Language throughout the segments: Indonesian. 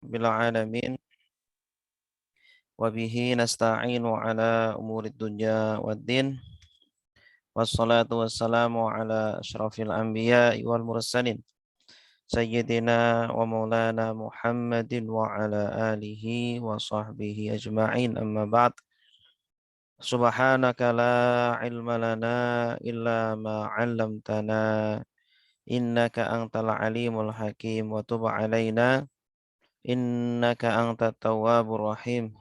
rabbil alamin wa bihi nasta'inu ala umuri dunya waddin wassalatu wassalamu ala asyrafil anbiya'i wal mursalin sayyidina wa maulana Muhammadin wa ala alihi wa sahbihi ajma'in amma ba'd. Subhanaka la ilma lana illa ma 'allamtana innaka antal alimul hakim wa tub alaina innaka antat tawwabur rahim.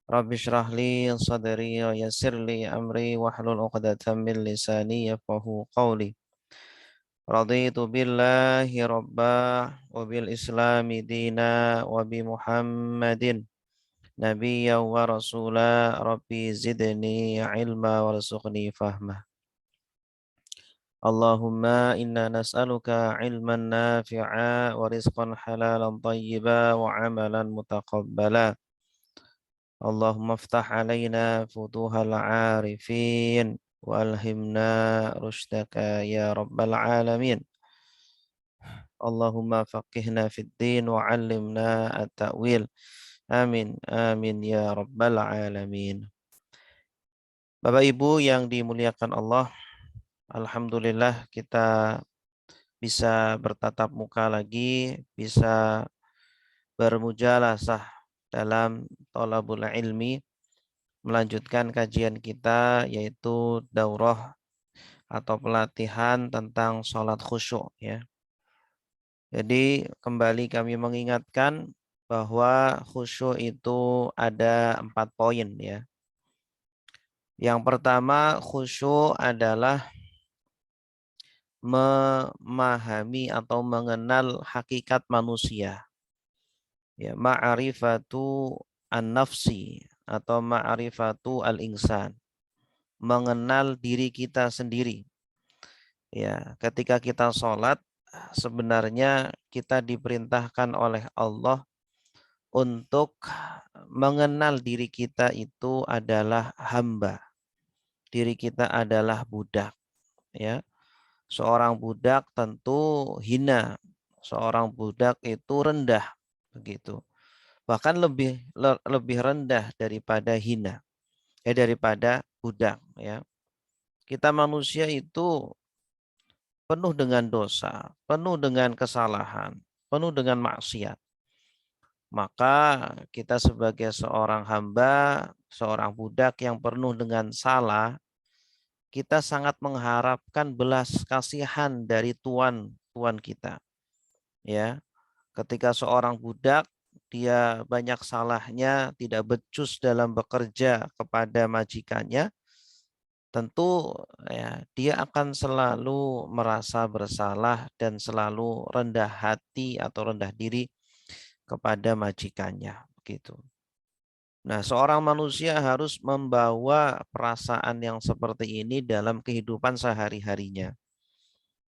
Rabbi shrah li sadri wa yassir li amri wahlul 'uqdatam min lisani yafqahu qawli. Raditu billahi rabba wa bil islami dina wa bi Muhammadin nabiyya wa rasula. Rabbi zidni ilma warzuqni fahma. Allahumma inna nas'aluka ilman nafi'a wa rizqan halalan tayyiba wa amalan mutaqabbala. Allahumma ftah alaina futuhal arifin wa alhimna rushdaka ya rabbal alamin. Allahumma faqihna fid din wa 'allimna at-ta'wil. Amin amin ya rabbal alamin. Bapak Ibu yang dimuliakan Allah, alhamdulillah kita bisa bertatap muka lagi, bisa bermujalasah dalam thalabul ilmi, melanjutkan kajian kita yaitu daurah atau pelatihan tentang sholat khusyuk ya. Jadi kembali kami mengingatkan bahwa khusyuk itu ada 4 poin ya. Yang pertama, khusyuk adalah memahami atau mengenal hakikat manusia. Ya, ma'rifatu an-nafsi atau ma'rifatu al-insan. Mengenal diri kita sendiri. Ya, ketika kita sholat, sebenarnya kita diperintahkan oleh Allah untuk mengenal diri kita itu adalah hamba. Diri kita adalah budak. Ya, seorang budak tentu hina. Seorang budak itu rendah, begitu. Bahkan lebih rendah daripada hina, daripada budak. Ya, kita manusia itu penuh dengan dosa, penuh dengan kesalahan, penuh dengan maksiat. Maka kita sebagai seorang hamba, seorang budak yang penuh dengan salah, kita sangat mengharapkan belas kasihan dari Tuhan kita. Ya, ketika seorang budak dia banyak salahnya, tidak becus dalam bekerja kepada majikannya, tentu ya dia akan selalu merasa bersalah dan selalu rendah hati atau rendah diri kepada majikannya, begitu. Nah, seorang manusia harus membawa perasaan yang seperti ini dalam kehidupan sehari-harinya.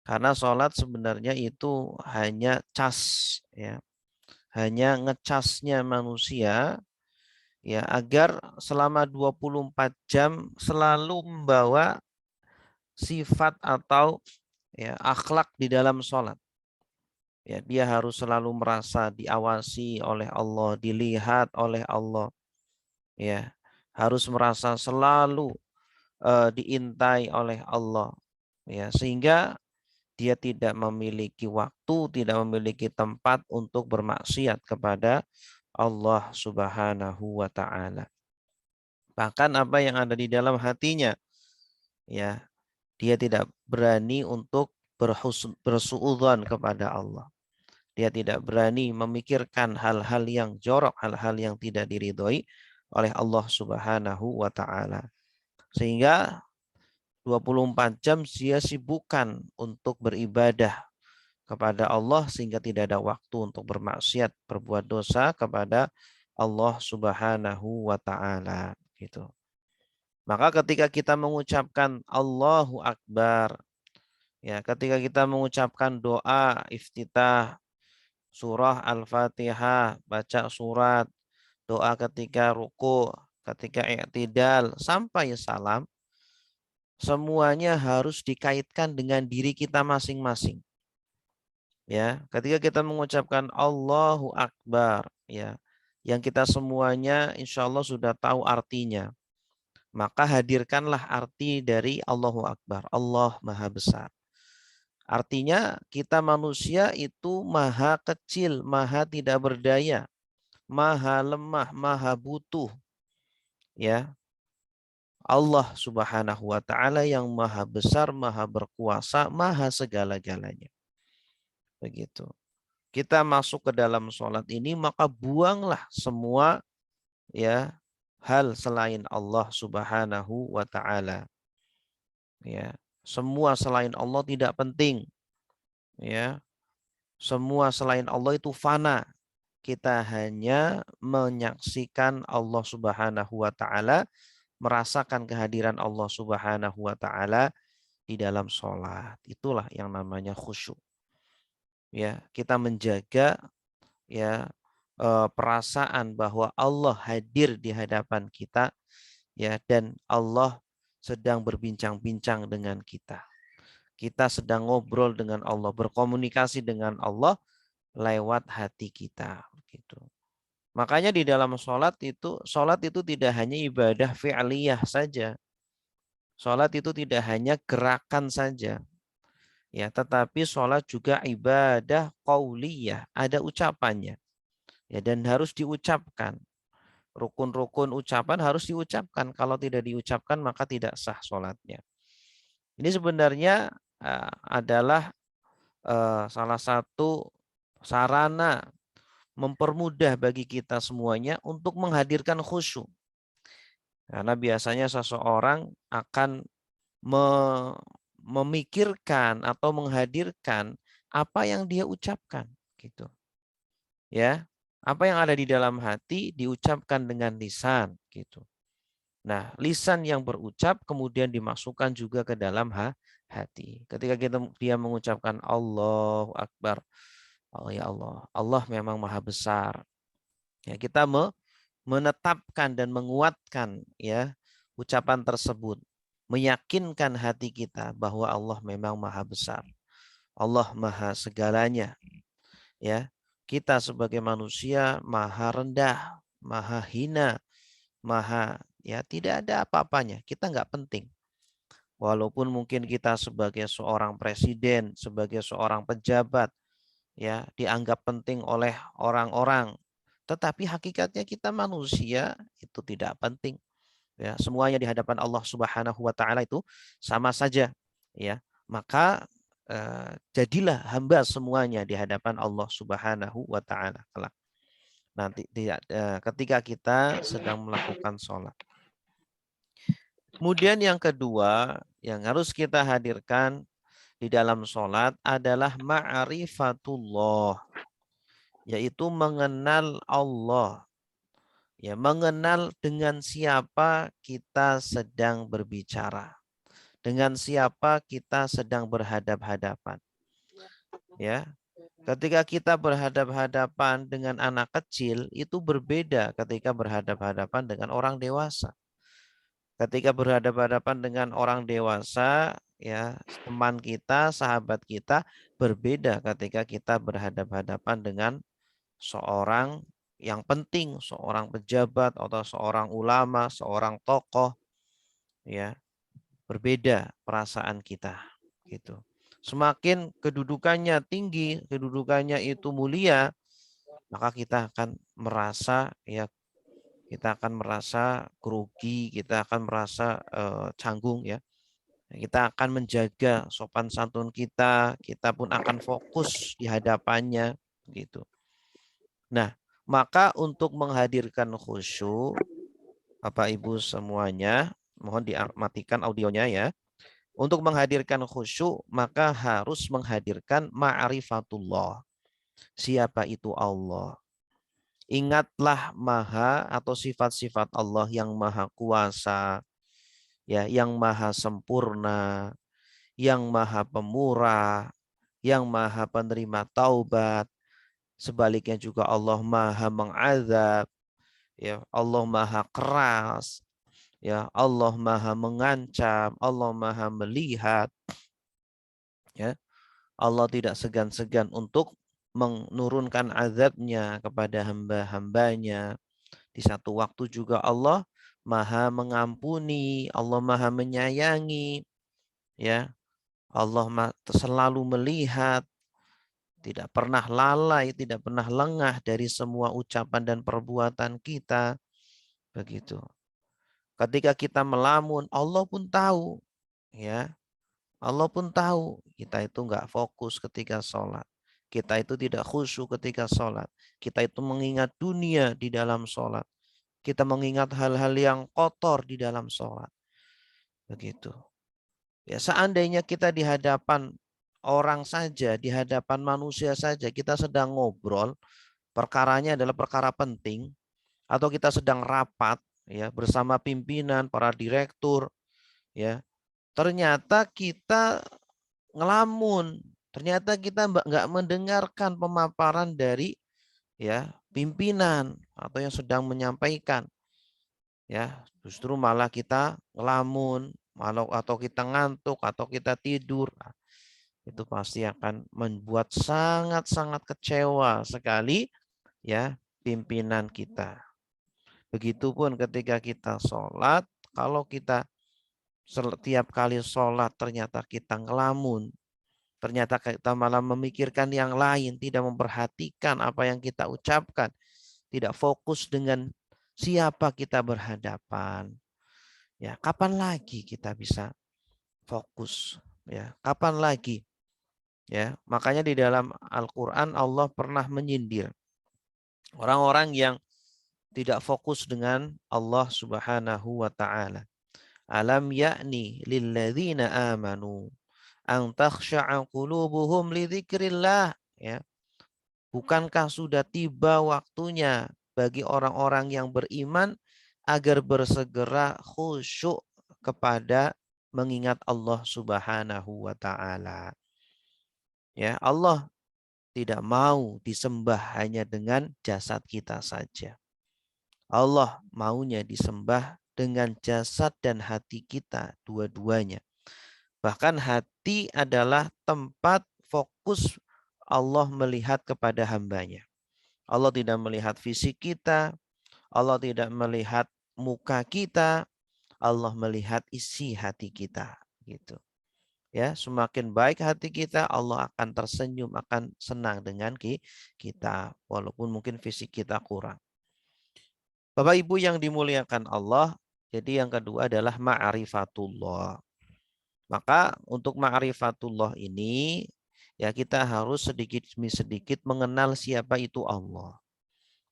Karena sholat sebenarnya itu hanya cas, ya, hanya ngecasnya manusia, ya, agar selama 24 jam selalu membawa sifat atau ya akhlak di dalam sholat. Ya, dia harus selalu merasa diawasi oleh Allah, dilihat oleh Allah. Ya, harus merasa selalu diintai oleh Allah. Ya, sehingga dia tidak memiliki waktu, tidak memiliki tempat untuk bermaksiat kepada Allah Subhanahu wa taala. Bahkan apa yang ada di dalam hatinya, ya, dia tidak berani untuk bersuudzon kepada Allah. Dia tidak berani memikirkan hal-hal yang jorok, hal-hal yang tidak diridhoi oleh Allah Subhanahu wa taala. Sehingga 24 jam dia sibukkan untuk beribadah kepada Allah sehingga tidak ada waktu untuk bermaksiat, berbuat dosa kepada Allah Subhanahu wa taala, gitu. Maka ketika kita mengucapkan Allahu Akbar, ya, ketika kita mengucapkan doa iftitah surah Al-Fatihah, baca surat, doa ketika ruku, ketika i'tidal sampai salam, semuanya harus dikaitkan dengan diri kita masing-masing. Ya, ketika kita mengucapkan Allahu Akbar, ya, yang kita semuanya insya Allah sudah tahu artinya, maka hadirkanlah arti dari Allahu Akbar. Allah Maha Besar. Artinya kita manusia itu maha kecil, maha tidak berdaya, maha lemah, maha butuh. Ya, Allah Subhanahu wa taala yang maha besar, maha berkuasa, maha segala-galanya. Begitu. Kita masuk ke dalam sholat ini maka buanglah semua ya hal selain Allah Subhanahu wa taala. Ya, semua selain Allah tidak penting. Ya, semua selain Allah itu fana. Kita hanya menyaksikan Allah Subhanahu wa taala, merasakan kehadiran Allah Subhanahu wa taala di dalam sholat. Itulah yang namanya khusyuk. Ya, kita menjaga ya perasaan bahwa Allah hadir di hadapan kita ya dan Allah sedang berbincang-bincang dengan kita. Kita sedang ngobrol dengan Allah, berkomunikasi dengan Allah lewat hati kita gitu. Makanya di dalam sholat itu tidak hanya ibadah fi'liyah saja. Sholat itu tidak hanya gerakan saja. Ya, tetapi sholat juga ibadah qauliyah, ada ucapannya. Ya, dan harus diucapkan. Rukun-rukun ucapan harus diucapkan. Kalau tidak diucapkan maka tidak sah sholatnya. Ini sebenarnya adalah salah satu sarana mempermudah bagi kita semuanya untuk menghadirkan khusyuk. Karena biasanya seseorang akan memikirkan atau menghadirkan apa yang dia ucapkan gitu. Ya. Apa yang ada di dalam hati diucapkan dengan lisan gitu. Nah, lisan yang berucap kemudian dimasukkan juga ke dalam hati. Ketika dia mengucapkan Allahu Akbar. Oh ya Allah, Allah memang maha besar. Ya, kita menetapkan dan menguatkan ya ucapan tersebut, meyakinkan hati kita bahwa Allah memang maha besar. Allah maha segalanya. Ya, kita sebagai manusia maha rendah, maha hina, maha ya tidak ada apa-apanya. Kita nggak penting. Walaupun mungkin kita sebagai seorang presiden, sebagai seorang pejabat, ya dianggap penting oleh orang-orang, tetapi hakikatnya kita manusia itu tidak penting. Ya, semuanya di hadapan Allah Subhanahu wa taala itu sama saja, ya. Maka jadilah hamba semuanya di hadapan Allah Subhanahu wa taala kelak. Nanti tidak ketika kita sedang melakukan sholat. Kemudian yang kedua yang harus kita hadirkan di dalam sholat adalah ma'rifatullah, yaitu mengenal Allah. Ya, mengenal dengan siapa kita sedang berbicara, dengan siapa kita sedang berhadap-hadapan. Ya, ketika kita berhadap-hadapan dengan anak kecil itu berbeda ketika berhadap-hadapan dengan orang dewasa. Ketika berhadapan-hadapan dengan orang dewasa, ya, teman kita, sahabat kita berbeda ketika kita berhadap-hadapan dengan seorang yang penting, seorang pejabat atau seorang ulama, seorang tokoh, ya, berbeda perasaan kita, gitu. Semakin kedudukannya tinggi, kedudukannya itu mulia, maka kita akan merasa ya kita akan merasa grogi, kita akan merasa canggung ya. Kita akan menjaga sopan santun kita pun akan fokus di hadapannya gitu. Nah, maka untuk menghadirkan khusyuk, Bapak Ibu semuanya, mohon dimatikan audionya ya. Untuk menghadirkan khusyuk, maka harus menghadirkan ma'rifatullah. Siapa itu Allah? Ingatlah maha atau sifat-sifat Allah yang maha kuasa, ya, yang maha sempurna, yang maha pemurah, yang maha penerima taubat. Sebaliknya juga Allah maha mengazab, ya, Allah maha keras, ya, Allah maha mengancam, Allah maha melihat, ya. Allah tidak segan-segan untuk menurunkan azabnya kepada hamba-hambanya. Di satu waktu juga Allah Maha mengampuni, Allah Maha menyayangi, ya. Allah selalu melihat, tidak pernah lalai, tidak pernah lengah dari semua ucapan dan perbuatan kita, begitu. Ketika kita melamun, Allah pun tahu, ya. Allah pun tahu kita itu nggak fokus ketika sholat. Kita itu tidak khusyuk ketika sholat. Kita itu mengingat dunia di dalam sholat. Kita mengingat hal-hal yang kotor di dalam sholat. Begitu. Ya, seandainya kita di hadapan orang saja, di hadapan manusia saja, kita sedang ngobrol, perkaranya adalah perkara penting, atau kita sedang rapat ya bersama pimpinan, para direktur, ya. Ternyata kita ngelamun, ternyata kita nggak mendengarkan pemaparan dari ya pimpinan atau yang sedang menyampaikan, ya justru malah kita ngelamun, malah atau kita ngantuk atau kita tidur. Nah, itu pasti akan membuat sangat-sangat kecewa sekali ya pimpinan kita. Begitupun ketika kita sholat, kalau kita setiap kali sholat ternyata kita ngelamun, ternyata kita malah memikirkan yang lain, tidak memperhatikan apa yang kita ucapkan, tidak fokus dengan siapa kita berhadapan. Ya, kapan lagi kita bisa fokus? Ya, kapan lagi? Ya, makanya di dalam Al-Qur'an Allah pernah menyindir orang-orang yang tidak fokus dengan Allah Subhanahu wa taala. Alam ya'ni lilladzina amanu an takhsha'a qulubuhum li dzikrillah, ya. Bukankah sudah tiba waktunya bagi orang-orang yang beriman agar bersegera khusyuk kepada mengingat Allah Subhanahu wa taala. Ya, Allah tidak mau disembah hanya dengan jasad kita saja. Allah maunya disembah dengan jasad dan hati kita dua-duanya. Bahkan hati adalah tempat fokus Allah melihat kepada hambanya. Allah tidak melihat fisik kita, Allah tidak melihat muka kita, Allah melihat isi hati kita, gitu. Ya, semakin baik hati kita, Allah akan tersenyum, akan senang dengan kita, walaupun mungkin fisik kita kurang. Bapak Ibu yang dimuliakan Allah, jadi yang kedua adalah ma'rifatullah. Maka untuk ma'rifatullah ini, ya kita harus sedikit demi sedikit mengenal siapa itu Allah.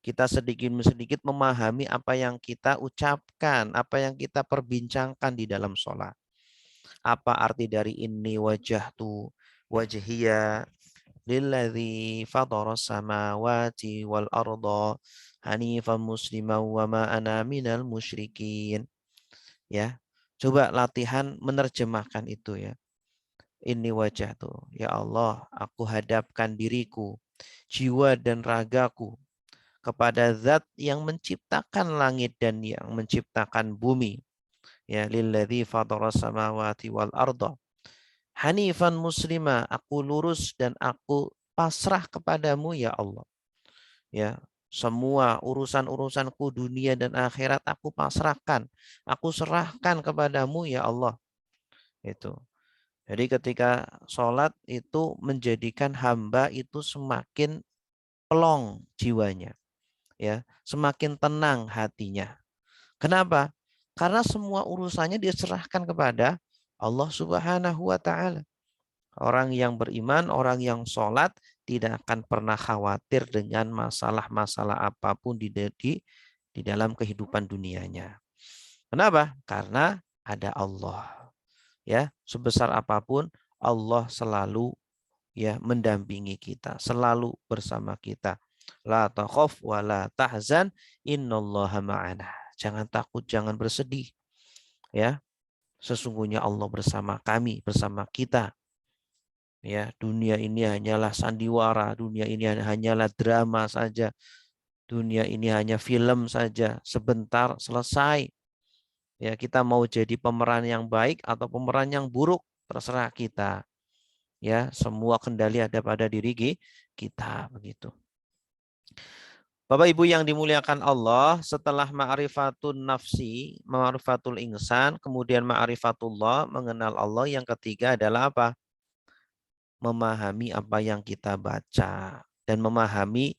Kita sedikit demi sedikit memahami apa yang kita ucapkan, apa yang kita perbincangkan di dalam sholat. Apa arti dari ini wajahtu wajhiya lilladzi fataras samawati wal arda hanifan musliman wa ma ana minal musyrikin. Ya. Coba latihan menerjemahkan itu ya. Ini wajah tuh. Ya Allah, aku hadapkan diriku, jiwa dan ragaku kepada zat yang menciptakan langit dan yang menciptakan bumi. Ya, lilladzi fataras samawati wal arda. Hanifan muslima, aku lurus dan aku pasrah kepadamu ya Allah. Ya, semua urusan-urusanku dunia dan akhirat aku pasrahkan. Aku serahkan kepadamu ya Allah. Itu. Jadi ketika sholat itu menjadikan hamba itu semakin pelong jiwanya, ya, semakin tenang hatinya. Kenapa? Karena semua urusannya diserahkan kepada Allah Subhanahu wa taala. Orang yang beriman, orang yang sholat tidak akan pernah khawatir dengan masalah-masalah apapun di dalam kehidupan dunianya. Kenapa? Karena ada Allah. Ya, sebesar apapun Allah selalu ya mendampingi kita, selalu bersama kita. La takhaf wa la tahzan, innallaha ma'ana. Jangan takut, jangan bersedih. Ya, sesungguhnya Allah bersama kami, bersama kita. Ya, dunia ini hanyalah sandiwara, dunia ini hanyalah drama saja. Dunia ini hanya film saja, sebentar selesai. Ya, kita mau jadi pemeran yang baik atau pemeran yang buruk, terserah kita. Ya, semua kendali ada pada diri kita begitu. Bapak Ibu yang dimuliakan Allah, setelah ma'rifatun nafsi, ma'rifatul insan, kemudian ma'rifatullah, mengenal Allah, yang ketiga adalah apa? Memahami apa yang kita baca dan memahami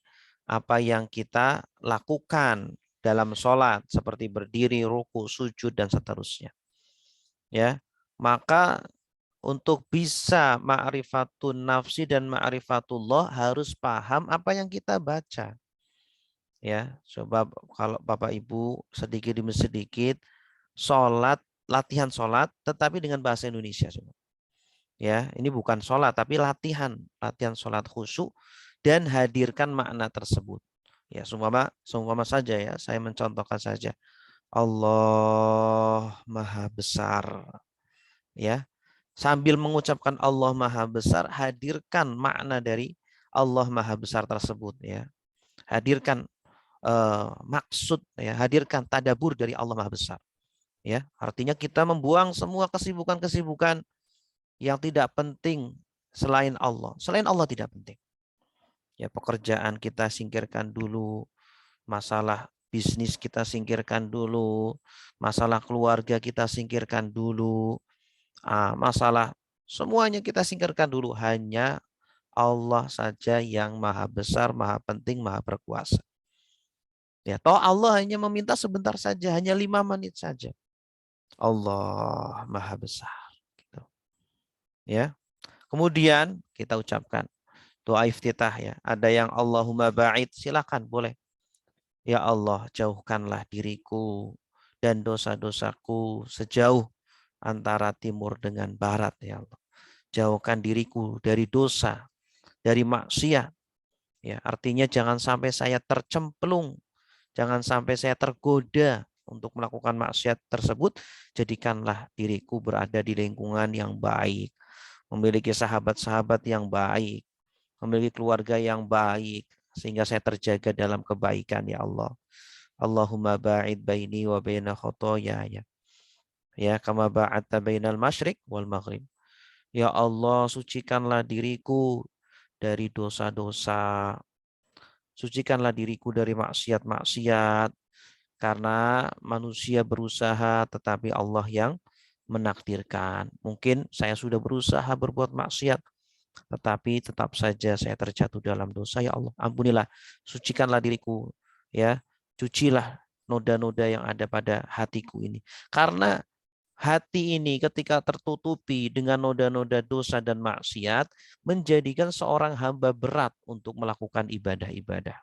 apa yang kita lakukan dalam sholat seperti berdiri, ruku, sujud dan seterusnya. Ya, maka untuk bisa ma'rifatun nafsi dan ma'rifatullah harus paham apa yang kita baca. Ya, coba kalau Bapak Ibu sedikit demi sedikit sholat, latihan sholat, tetapi dengan bahasa Indonesia. Ya, ini bukan sholat tapi latihan sholat khusyuk dan hadirkan makna tersebut. Ya, seumpama saja ya, saya mencontohkan saja. Allah Maha Besar. Ya, sambil mengucapkan Allah Maha Besar, hadirkan makna dari Allah Maha Besar tersebut. Ya, hadirkan maksud, ya, hadirkan tadabur dari Allah Maha Besar. Ya, artinya kita membuang semua kesibukan-kesibukan yang tidak penting selain Allah. Selain Allah tidak penting. Ya, pekerjaan kita singkirkan dulu, masalah bisnis kita singkirkan dulu, masalah keluarga kita singkirkan dulu, masalah semuanya kita singkirkan dulu. Hanya Allah saja yang maha besar, maha penting, maha berkuasa. Ya, toh Allah hanya meminta sebentar saja, hanya 5 menit saja. Allah maha besar. Gitu. Ya. Kemudian kita ucapkan doa iftitah ya. Ada yang Allahumma ba'id, silakan boleh. Ya Allah, jauhkanlah diriku dan dosa-dosaku sejauh antara timur dengan barat ya Allah. Jauhkan diriku dari dosa, dari maksiat. Ya, artinya jangan sampai saya tercemplung, jangan sampai saya tergoda untuk melakukan maksiat tersebut. Jadikanlah diriku berada di lingkungan yang baik, memiliki sahabat-sahabat yang baik, memiliki keluarga yang baik, sehingga saya terjaga dalam kebaikan ya Allah. Allahumma ba'id baini wa baina khotoya ya. Ya, kama ba'adta bainal masyriq wal maghrib. Ya Allah, sucikanlah diriku dari dosa-dosa. Sucikanlah diriku dari maksiat-maksiat. Karena manusia berusaha tetapi Allah yang menakdirkan. Mungkin saya sudah berusaha berbuat maksiat, tetapi tetap saja saya terjatuh dalam dosa. Ya Allah, ampunilah, sucikanlah diriku, ya, cucilah noda-noda yang ada pada hatiku ini. Karena hati ini ketika tertutupi dengan noda-noda dosa dan maksiat, menjadikan seorang hamba berat untuk melakukan ibadah-ibadah.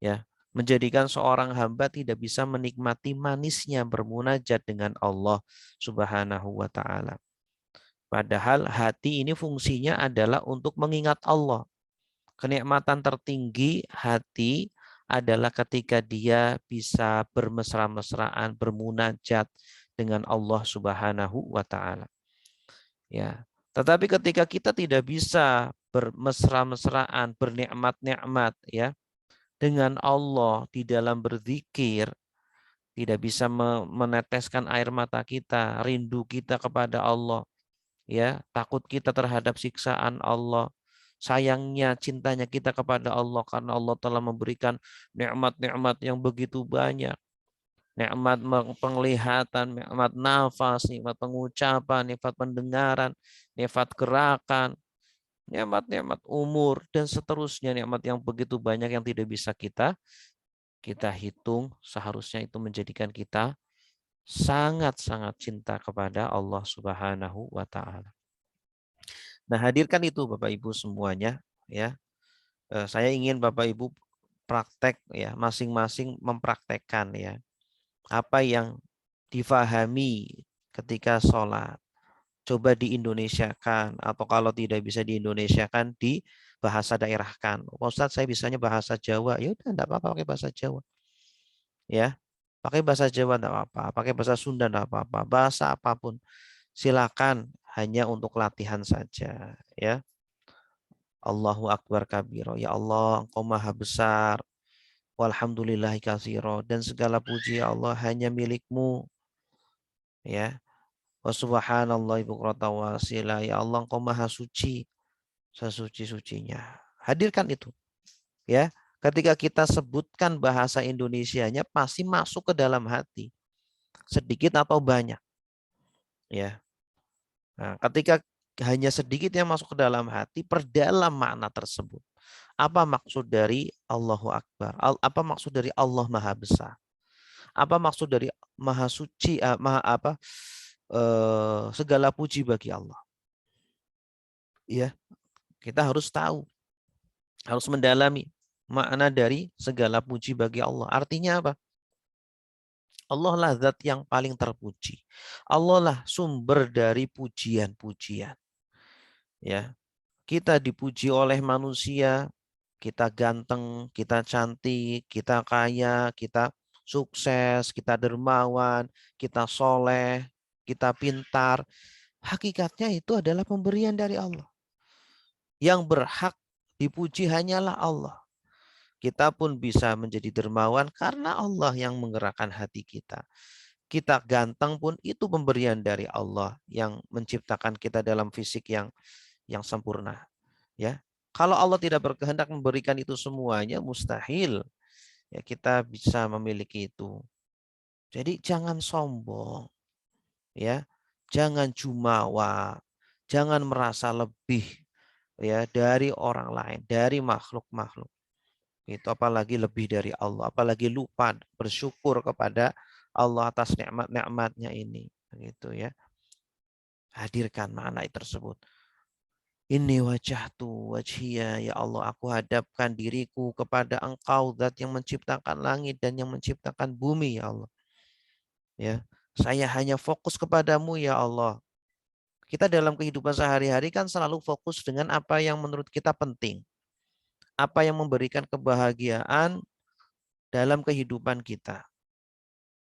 Ya, menjadikan seorang hamba tidak bisa menikmati manisnya bermunajat dengan Allah Subhanahu wa taala. Padahal hati ini fungsinya adalah untuk mengingat Allah. Kenikmatan tertinggi hati adalah ketika dia bisa bermesra-mesraan, bermunajat dengan Allah Subhanahu wa taala. Ya. Tetapi ketika kita tidak bisa bermesra-mesraan, bernikmat-nikmat ya dengan Allah di dalam berzikir, tidak bisa meneteskan air mata kita, rindu kita kepada Allah, ya, takut kita terhadap siksaan Allah, sayangnya cintanya kita kepada Allah karena Allah telah memberikan nikmat-nikmat yang begitu banyak, nikmat penglihatan, nikmat nafas, nikmat pengucapan, nikmat pendengaran, nikmat gerakan, nikmat-nikmat umur dan seterusnya, nikmat yang begitu banyak yang tidak bisa kita hitung. Seharusnya itu menjadikan kita sangat-sangat cinta kepada Allah Subhanahu wa taala. Nah, hadirkan itu Bapak Ibu semuanya ya. Saya ingin Bapak Ibu praktek ya, masing-masing mempraktekkan ya apa yang difahami ketika sholat. Coba di-Indonesiakan atau kalau tidak bisa di-Indonesiakan di bahasa daerahkan. Ustadz, saya bisanya bahasa Jawa. Ya udah, enggak apa-apa pakai bahasa Jawa. Ya. Pakai bahasa Jawa enggak apa-apa, pakai bahasa Sunda enggak apa-apa, bahasa apapun. Silakan, hanya untuk latihan saja ya. Allahu akbar kabiro. Ya Allah, Engkau Maha besar. Walhamdulillahi katsiro, dan segala puji ya Allah hanya milik-Mu ya. Wa subhanallahi bukratan wa asila. Ya Allah, Engkau maha suci, sesuci-sucinya. Hadirkan itu. Ya, ketika kita sebutkan bahasa Indonesianya pasti masuk ke dalam hati, sedikit atau banyak. Ya, nah, ketika hanya sedikit yang masuk ke dalam hati, perdalam makna tersebut. Apa maksud dari Allahu Akbar? Apa maksud dari Allah Maha Besar? Apa maksud dari Maha Suci? Maha apa? Segala puji bagi Allah. Ya, kita harus tahu, harus mendalami makna dari segala puji bagi Allah. Artinya apa? Allah lah zat yang paling terpuji. Allah lah sumber dari pujian-pujian. Ya, kita dipuji oleh manusia, kita ganteng, kita cantik, kita kaya, kita sukses, kita dermawan, kita soleh, kita pintar. Hakikatnya itu adalah pemberian dari Allah. Yang berhak dipuji hanyalah Allah. Kita pun bisa menjadi dermawan karena Allah yang menggerakkan hati kita. Kita ganteng pun itu pemberian dari Allah yang menciptakan kita dalam fisik yang sempurna. Ya, kalau Allah tidak berkehendak memberikan itu semuanya, mustahil ya kita bisa memiliki itu. Jadi jangan sombong, ya, jangan jumawa, jangan merasa lebih ya dari orang lain, dari makhluk-makhluk. Itu apalagi lebih dari Allah, apalagi lupa bersyukur kepada Allah atas nikmat-nikmatnya ini, begitu ya. Hadirkan makna tersebut. Ini wajahtu wajhiya, ya Allah, aku hadapkan diriku kepada Engkau, zat yang menciptakan langit dan yang menciptakan bumi, ya Allah. Ya, saya hanya fokus kepadamu, ya Allah. Kita dalam kehidupan sehari-hari kan selalu fokus dengan apa yang menurut kita penting, apa yang memberikan kebahagiaan dalam kehidupan kita.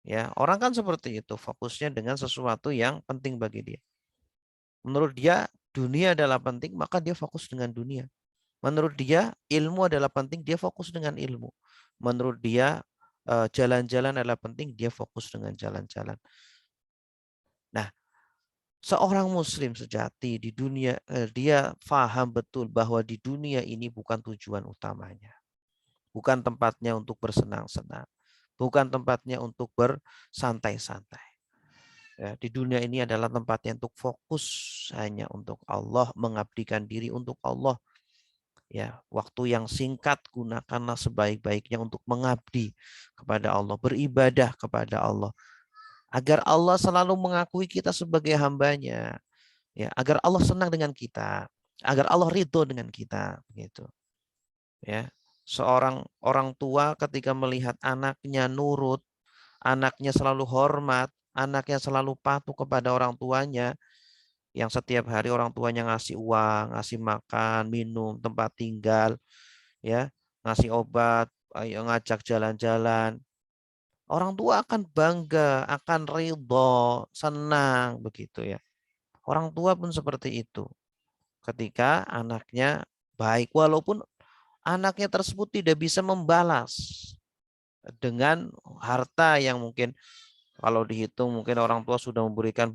Ya, orang kan seperti itu, fokusnya dengan sesuatu yang penting bagi dia. Menurut dia dunia adalah penting, maka dia fokus dengan dunia. Menurut dia ilmu adalah penting, dia fokus dengan ilmu. Menurut dia jalan-jalan adalah penting, dia fokus dengan jalan-jalan. Nah, seorang muslim sejati di dunia, dia paham betul bahwa di dunia ini bukan tujuan utamanya. Bukan tempatnya untuk bersenang-senang. Bukan tempatnya untuk bersantai-santai. Ya, di dunia ini adalah tempatnya untuk fokus hanya untuk Allah, mengabdikan diri untuk Allah. Ya, waktu yang singkat gunakanlah sebaik-baiknya untuk mengabdi kepada Allah, beribadah kepada Allah, agar Allah selalu mengakui kita sebagai hambanya, ya, agar Allah senang dengan kita, agar Allah ridho dengan kita, begitu. Ya, seorang orang tua ketika melihat anaknya nurut, anaknya selalu hormat, anaknya selalu patuh kepada orang tuanya, yang setiap hari orang tuanya ngasih uang, ngasih makan, minum, tempat tinggal, ya, ngasih obat, ayo ngajak jalan-jalan. Orang tua akan bangga, akan ridho, senang begitu ya. Orang tua pun seperti itu. Ketika anaknya baik, walaupun anaknya tersebut tidak bisa membalas dengan harta yang mungkin kalau dihitung mungkin orang tua sudah memberikan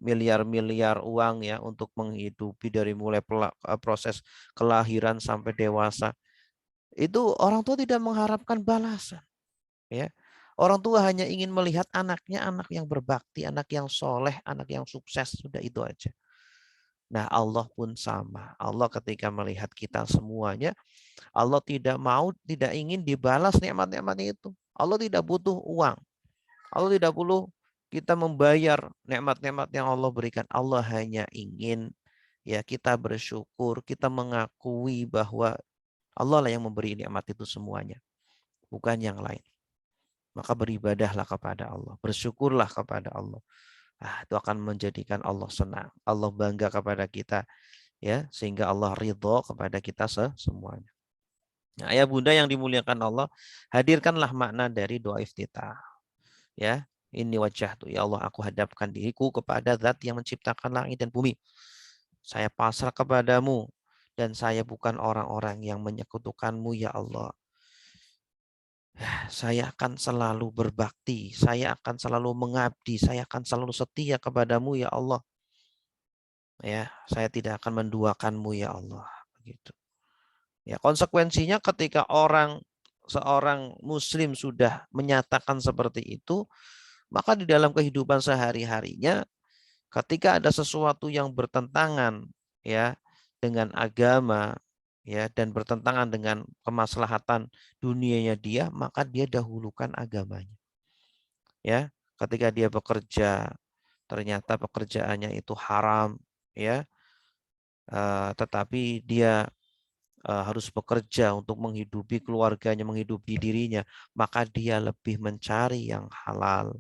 miliar-miliar uang ya untuk menghidupi dari mulai proses kelahiran sampai dewasa. Itu orang tua tidak mengharapkan balasan, ya. Orang tua hanya ingin melihat anaknya anak yang berbakti, anak yang soleh, anak yang sukses, sudah itu aja. Nah, Allah pun sama. Allah ketika melihat kita semuanya, Allah tidak mau, tidak ingin dibalas nikmat-nikmat itu. Allah tidak butuh uang. Allah tidak perlu kita membayar nikmat-nikmat yang Allah berikan. Allah hanya ingin ya kita bersyukur, kita mengakui bahwa Allah lah yang memberi nikmat itu semuanya, bukan yang lain. Maka beribadahlah kepada Allah, bersyukurlah kepada Allah. Itu akan menjadikan Allah senang, Allah bangga kepada kita, ya, sehingga Allah ridho kepada kita semuanya. Nah, ayah bunda yang dimuliakan Allah, hadirkanlah makna dari doa iftitah. Ya, ini wajah tuh, ya Allah, aku hadapkan diriku kepada zat yang menciptakan langit dan bumi. Saya pasrah kepadamu dan saya bukan orang-orang yang menyekutukanmu, ya Allah. saya akan selalu berbakti, saya akan selalu mengabdi, saya akan selalu setia kepadamu ya Allah. Ya, saya tidak akan menduakanmu ya Allah. Begitu. Ya, konsekuensinya ketika seorang muslim sudah menyatakan seperti itu, maka di dalam kehidupan sehari-harinya ketika ada sesuatu yang bertentangan ya dengan agama ya dan bertentangan dengan kemaslahatan dunianya dia, maka dia dahulukan agamanya. Ya, ketika dia bekerja ternyata pekerjaannya itu haram ya, tetapi dia harus bekerja untuk menghidupi keluarganya, menghidupi dirinya, maka dia lebih mencari yang halal.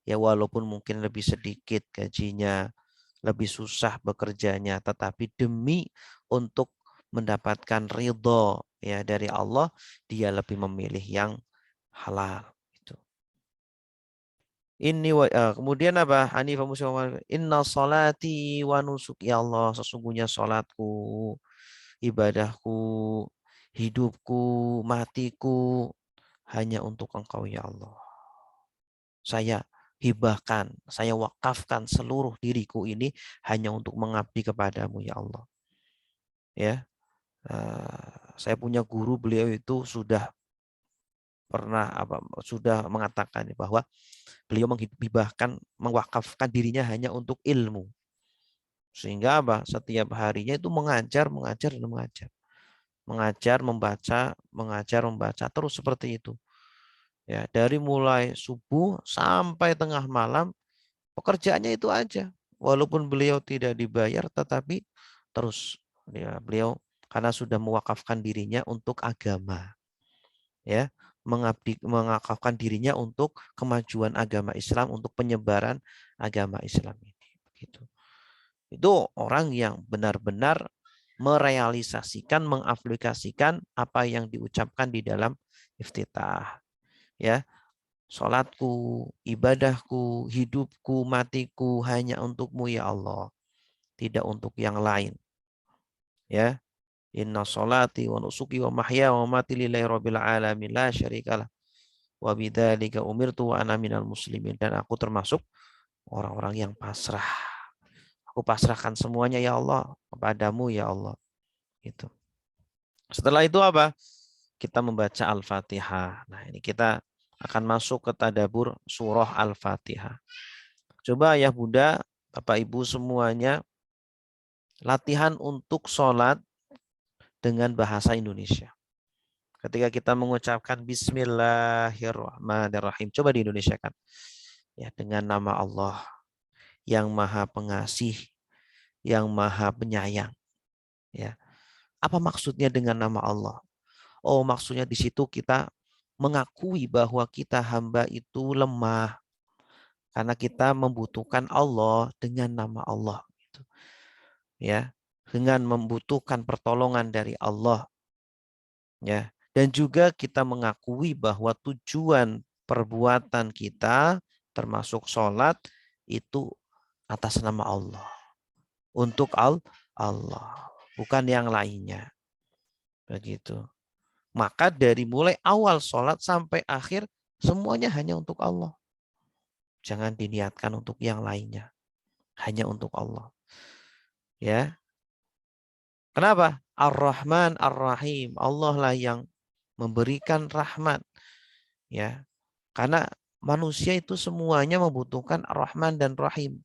Ya walaupun mungkin lebih sedikit gajinya, lebih susah bekerjanya, tetapi demi untuk mendapatkan ridho ya dari Allah, dia lebih memilih yang halal. Itu. Kemudian apa? Hanifah Muslim, inna salati wa nusuki, ya Allah, sesungguhnya salatku, ibadahku, hidupku, matiku hanya untuk Engkau ya Allah. Saya hibahkan, saya wakafkan seluruh diriku ini hanya untuk mengabdi kepadamu ya Allah. Ya, saya punya guru, beliau itu sudah mengatakan bahwa beliau menghibahkan, mewakafkan dirinya hanya untuk ilmu. Sehingga apa? Setiap harinya itu mengajar, mengajar dan mengajar. Mengajar, membaca terus seperti itu. Ya, dari mulai subuh sampai tengah malam pekerjaannya itu aja. Walaupun beliau tidak dibayar tetapi terus ya, beliau karena sudah mewakafkan dirinya untuk agama. Ya, mewakafkan dirinya untuk kemajuan agama Islam, untuk penyebaran agama Islam ini. Begitu. Itu orang yang benar-benar merealisasikan, mengaplikasikan apa yang diucapkan di dalam iftitah. Ya, salatku, ibadahku, hidupku, matiku hanya untukmu ya Allah, tidak untuk yang lain. Ya, inna salati wa nusuki wa mahya wa mati lillahi rabbil alamin la syarikalah wa bidzalika umirtu wa ana minal muslimin, dan aku termasuk orang-orang yang pasrah. Aku pasrahkan semuanya ya Allah kepadamu ya Allah. Itu. Setelah itu apa? Kita membaca Al-Fatihah. Nah, ini kita akan masuk ke tadabbur surah Al-Fatihah. Coba ya Bunda, Bapak Ibu semuanya, latihan untuk sholat dengan bahasa Indonesia. Ketika kita mengucapkan Bismillahirrahmanirrahim, coba di Indonesia kan, ya, dengan nama Allah yang Maha Pengasih, yang Maha Penyayang. Ya, apa maksudnya dengan nama Allah? Oh, maksudnya di situ kita mengakui bahwa kita hamba itu lemah karena kita membutuhkan Allah dengan nama Allah. Gitu. Ya, dengan membutuhkan pertolongan dari Allah. Ya, dan juga kita mengakui bahwa tujuan perbuatan kita termasuk sholat itu atas nama Allah. Untuk Allah, bukan yang lainnya. Begitu. Maka dari mulai awal sholat sampai akhir semuanya hanya untuk Allah. Jangan diniatkan untuk yang lainnya. Hanya untuk Allah. Ya. Kenapa? Ar-Rahman Ar-Rahim. Allah lah yang memberikan rahmat. Ya. Karena manusia itu semuanya membutuhkan Ar-Rahman dan Rahim.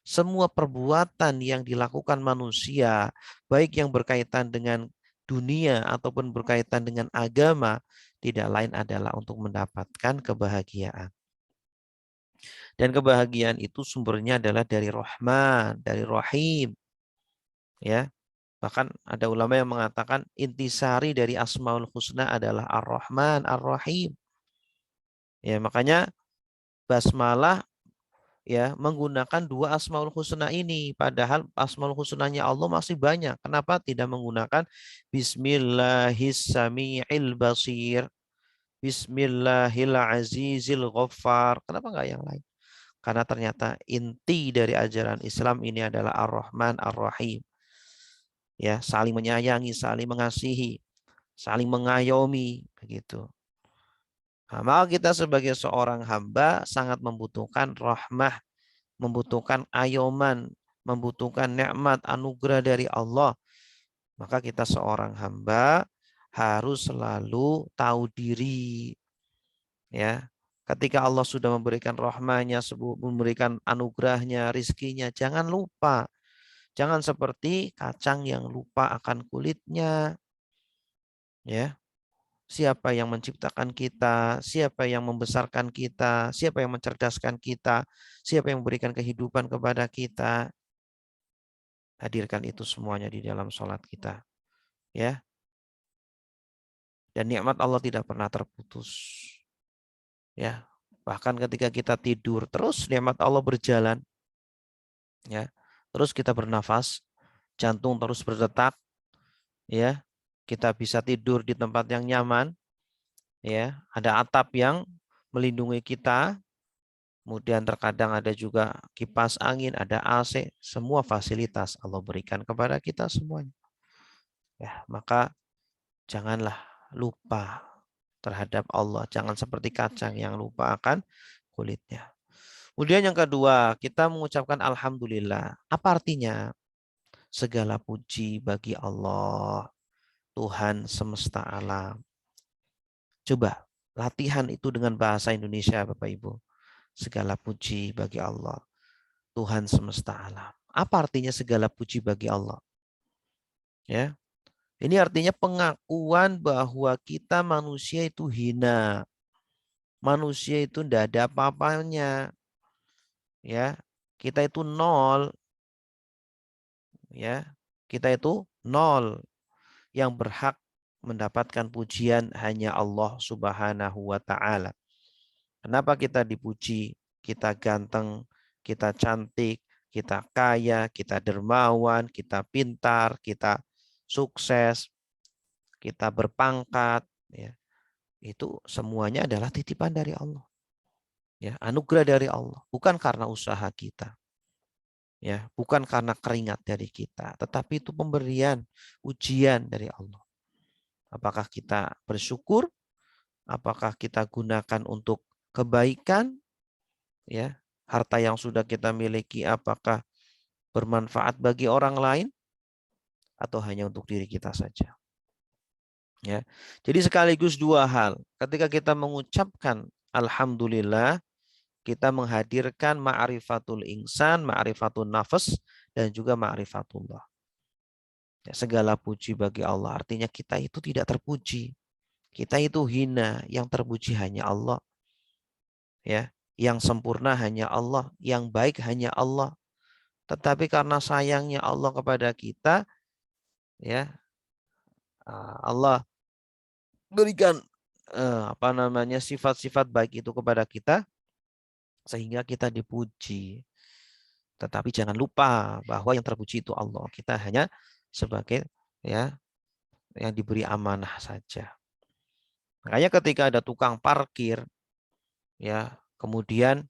Semua perbuatan yang dilakukan manusia, baik yang berkaitan dengan dunia ataupun berkaitan dengan agama, tidak lain adalah untuk mendapatkan kebahagiaan. Dan kebahagiaan itu sumbernya adalah dari Rahman, dari Rahim. Ya, bahkan ada ulama yang mengatakan intisari dari Asmaul Husna adalah Ar-Rahman, Ar-Rahim. Ya, makanya basmalah ya menggunakan dua Asmaul Husna ini, padahal Asmaul Husnanya Allah masih banyak. Kenapa tidak menggunakan Bismillahis-Sami'il Basir, Bismillahil Azizil Ghaffar? Kenapa enggak yang lain? Karena ternyata inti dari ajaran Islam ini adalah Ar-Rahman Ar-Rahim. Ya, saling menyayangi, saling mengasihi, saling mengayomi, begitu. Nah, maka kita sebagai seorang hamba sangat membutuhkan rahmah, membutuhkan ayoman, membutuhkan nikmat anugerah dari Allah. Maka kita seorang hamba harus selalu tahu diri, ya. Ketika Allah sudah memberikan rahmanya, memberikan anugerahnya, rizkinya, jangan lupa. Jangan seperti kacang yang lupa akan kulitnya, ya. Siapa yang menciptakan kita, siapa yang membesarkan kita, siapa yang mencerdaskan kita, siapa yang memberikan kehidupan kepada kita. Hadirkan itu semuanya di dalam sholat kita, ya. Dan nikmat Allah tidak pernah terputus, ya. Bahkan ketika kita tidur, terus nikmat Allah berjalan, ya. Terus kita bernafas, jantung terus berdetak, ya. Kita bisa tidur di tempat yang nyaman, ya. Ada atap yang melindungi kita. Kemudian terkadang ada juga kipas angin, ada AC, semua fasilitas Allah berikan kepada kita semuanya. Ya, maka janganlah lupa terhadap Allah. Jangan seperti kacang yang lupa akan kulitnya. Kemudian yang kedua, kita mengucapkan alhamdulillah. Apa artinya? Segala puji bagi Allah, Tuhan semesta alam. Coba latihan itu dengan bahasa Indonesia, Bapak Ibu. Segala puji bagi Allah, Tuhan semesta alam. Apa artinya segala puji bagi Allah? Ya, ini artinya pengakuan bahwa kita manusia itu hina. Manusia itu tidak ada apa-apanya. Ya, kita itu nol. Ya, kita itu nol. Yang berhak mendapatkan pujian hanya Allah Subhanahu wa Ta'ala. Kenapa kita dipuji? Kita ganteng, kita cantik, kita kaya, kita dermawan, kita pintar, kita sukses, kita berpangkat, ya. Itu semuanya adalah titipan dari Allah. Ya, anugerah dari Allah, bukan karena usaha kita. Ya, bukan karena keringat dari kita, tetapi itu pemberian, ujian dari Allah. Apakah kita bersyukur? Apakah kita gunakan untuk kebaikan? Ya, harta yang sudah kita miliki apakah bermanfaat bagi orang lain atau hanya untuk diri kita saja? Ya. Jadi sekaligus dua hal. Ketika kita mengucapkan alhamdulillah, kita menghadirkan ma'rifatul insan, ma'rifatul nafas, dan juga ma'rifatullah. Ya, segala puji bagi Allah. Artinya kita itu tidak terpuji. Kita itu hina, yang terpuji hanya Allah. Ya, yang sempurna hanya Allah, yang baik hanya Allah. Tetapi karena sayangnya Allah kepada kita, ya, Allah berikan sifat-sifat baik itu kepada kita sehingga kita dipuji. Tetapi jangan lupa bahwa yang terpuji itu Allah. Kita hanya sebagai, ya, yang diberi amanah saja. Makanya ketika ada tukang parkir, ya, kemudian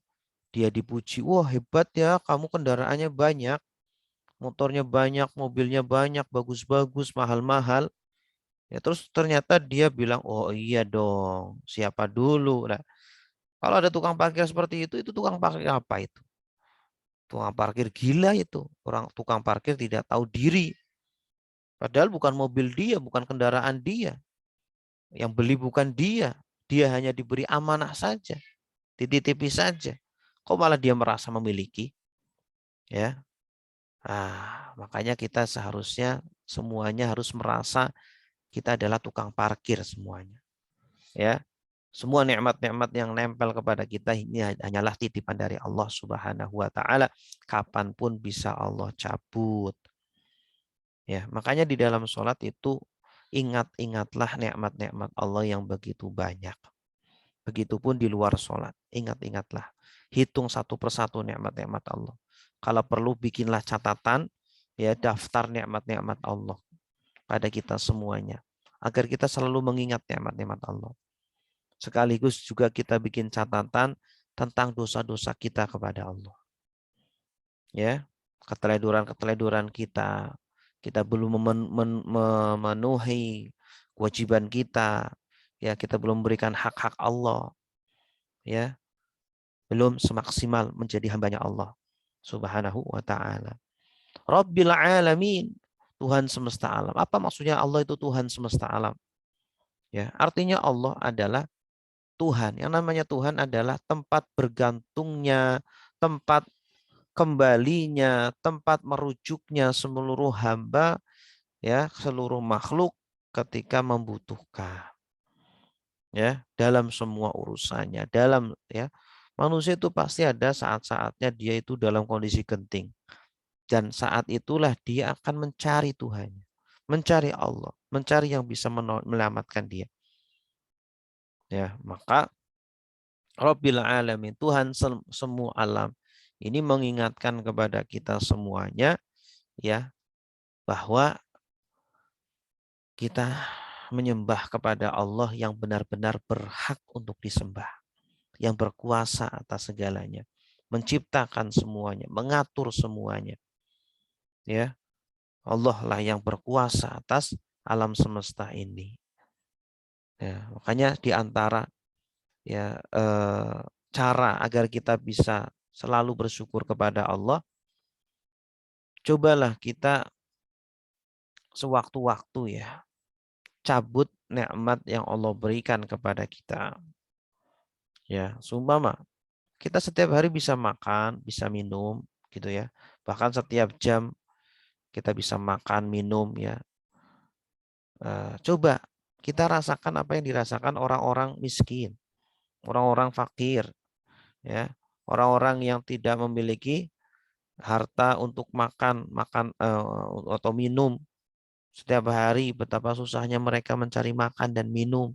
dia dipuji, wah hebat ya, kamu kendaraannya banyak, motornya banyak, mobilnya banyak, bagus-bagus, mahal-mahal. Ya, terus ternyata dia bilang, oh iya dong, siapa dulu? Nah, kalau ada tukang parkir seperti itu tukang parkir apa itu? Tukang parkir gila itu. Orang tukang parkir tidak tahu diri. Padahal bukan mobil dia, bukan kendaraan dia. Yang beli bukan dia. Dia hanya diberi amanah saja. Dititipi saja. Kok malah dia merasa memiliki? Ya. Makanya kita seharusnya semuanya harus merasa kita adalah tukang parkir semuanya. Ya. Semua nikmat-nikmat yang nempel kepada kita ini hanyalah titipan dari Allah Subhanahu wa Ta'ala. Kapanpun bisa Allah cabut. Ya, makanya di dalam sholat itu ingat-ingatlah nikmat-nikmat Allah yang begitu banyak. Begitupun di luar sholat. Ingat-ingatlah. Hitung satu persatu nikmat-nikmat Allah. Kalau perlu bikinlah catatan, ya, daftar nikmat-nikmat Allah pada kita semuanya. Agar kita selalu mengingat nikmat-nikmat Allah. Sekaligus juga kita bikin catatan tentang dosa-dosa kita kepada Allah. Ya, keteledoran-keteledoran kita belum memenuhi kewajiban kita, ya kita belum berikan hak-hak Allah, ya belum semaksimal menjadi hambanya Allah Subhanahu wa taala. Rabbil alamin, Tuhan semesta alam. Apa maksudnya Allah itu Tuhan semesta alam? Ya, artinya Allah adalah Tuhan. Yang namanya Tuhan adalah tempat bergantungnya, tempat kembalinya, tempat merujuknya seluruh hamba, ya, seluruh makhluk ketika membutuhkan, ya, dalam semua urusannya, dalam, ya, manusia itu pasti ada saat-saatnya dia itu dalam kondisi genting, dan saat itulah dia akan mencari Tuhan, mencari Allah, mencari yang bisa menyelamatkan dia. Ya, maka Rabbil alamin, Tuhan semua alam, ini mengingatkan kepada kita semuanya, ya, bahwa kita menyembah kepada Allah yang benar-benar berhak untuk disembah, yang berkuasa atas segalanya, menciptakan semuanya, mengatur semuanya, ya. Allah lah yang berkuasa atas alam semesta ini. Ya, makanya di antara, ya, cara agar kita bisa selalu bersyukur kepada Allah, cobalah kita sewaktu-waktu, ya, cabut nikmat yang Allah berikan kepada kita. Ya, seumpama kita setiap hari bisa makan, bisa minum, gitu ya. Bahkan setiap jam kita bisa makan, minum, ya. Coba kita rasakan apa yang dirasakan orang-orang miskin, orang-orang fakir, ya, orang-orang yang tidak memiliki harta untuk makan atau minum setiap hari, betapa susahnya mereka mencari makan dan minum,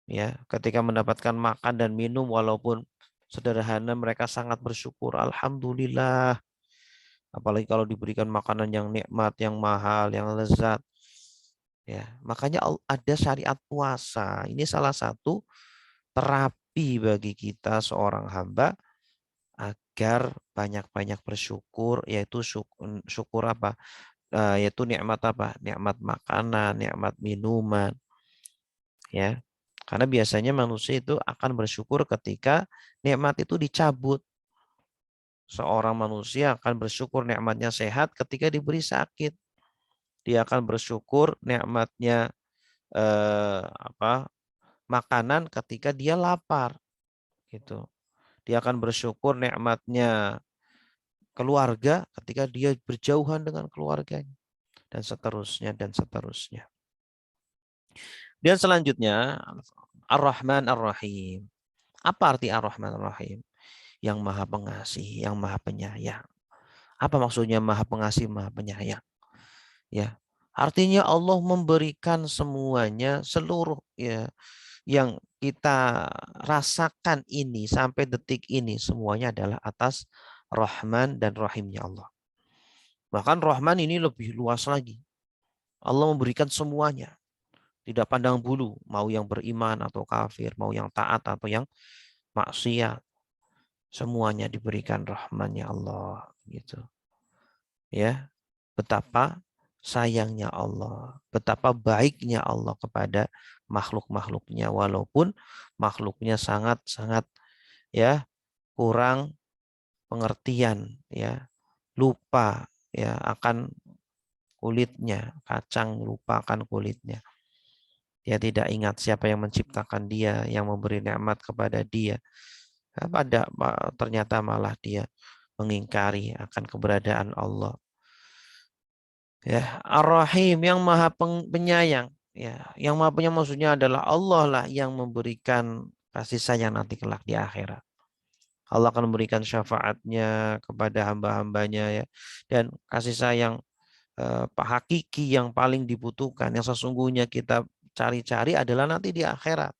ya. Ketika mendapatkan makan dan minum walaupun sederhana, mereka sangat bersyukur, alhamdulillah. Apalagi kalau diberikan makanan yang nikmat, yang mahal, yang lezat, ya. Makanya ada syariat puasa. Ini salah satu terapi bagi kita seorang hamba agar banyak-banyak bersyukur, yaitu syukur apa? Yaitu nikmat apa? Nikmat makanan, nikmat minuman, ya. Karena biasanya manusia itu akan bersyukur ketika nikmat itu dicabut. Seorang manusia akan bersyukur nikmatnya sehat ketika diberi sakit. Dia akan bersyukur nikmatnya makanan ketika dia lapar, gitu. Dia akan bersyukur nikmatnya keluarga ketika dia berjauhan dengan keluarganya, dan seterusnya dan seterusnya. Dan selanjutnya, Ar-Rahman Ar-Rahim. Apa arti Ar-Rahman Ar-Rahim? Yang Maha Pengasih, yang Maha Penyayang. Apa maksudnya Maha Pengasih, Maha Penyayang? Ya, artinya Allah memberikan semuanya, seluruh, ya, yang kita rasakan ini sampai detik ini semuanya adalah atas Rahman dan Rahimnya Allah. Bahkan Rahman ini lebih luas lagi. Allah memberikan semuanya. Tidak pandang bulu, mau yang beriman atau kafir, mau yang taat atau yang maksiat. Semuanya diberikan rahmannya Allah, gitu. Ya, betapa sayangnya Allah, betapa baiknya Allah kepada makhluk-makhluknya, walaupun makhluknya sangat-sangat, ya, kurang pengertian, ya, lupa, ya, akan kulitnya, kacang lupa akan kulitnya. Dia tidak ingat siapa yang menciptakan dia, yang memberi nikmat kepada dia. Ternyata malah dia mengingkari akan keberadaan Allah. Ya, Ar-Rahim, yang Maha Penyayang. Ya, yang Maha Penyayang maksudnya adalah Allah lah yang memberikan kasih sayang nanti kelak di akhirat. Allah akan memberikan syafaatnya kepada hamba-hambanya, ya, dan kasih sayang hakiki yang paling dibutuhkan, yang sesungguhnya kita cari-cari adalah nanti di akhirat.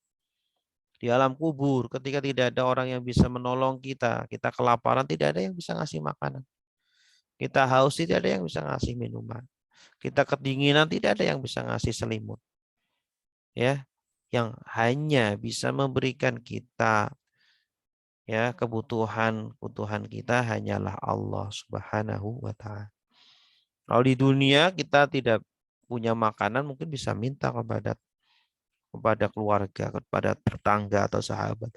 Di alam kubur, ketika tidak ada orang yang bisa menolong kita, kita kelaparan, tidak ada yang bisa ngasih makanan. Kita haus, tidak ada yang bisa ngasih minuman. Kita kedinginan, tidak ada yang bisa ngasih selimut. Ya, yang hanya bisa memberikan kita, ya, kebutuhan kita hanyalah Allah Subhanahu wa taala. Kalau di dunia kita tidak punya makanan, mungkin bisa minta kepada kepada keluarga, kepada tetangga atau sahabat.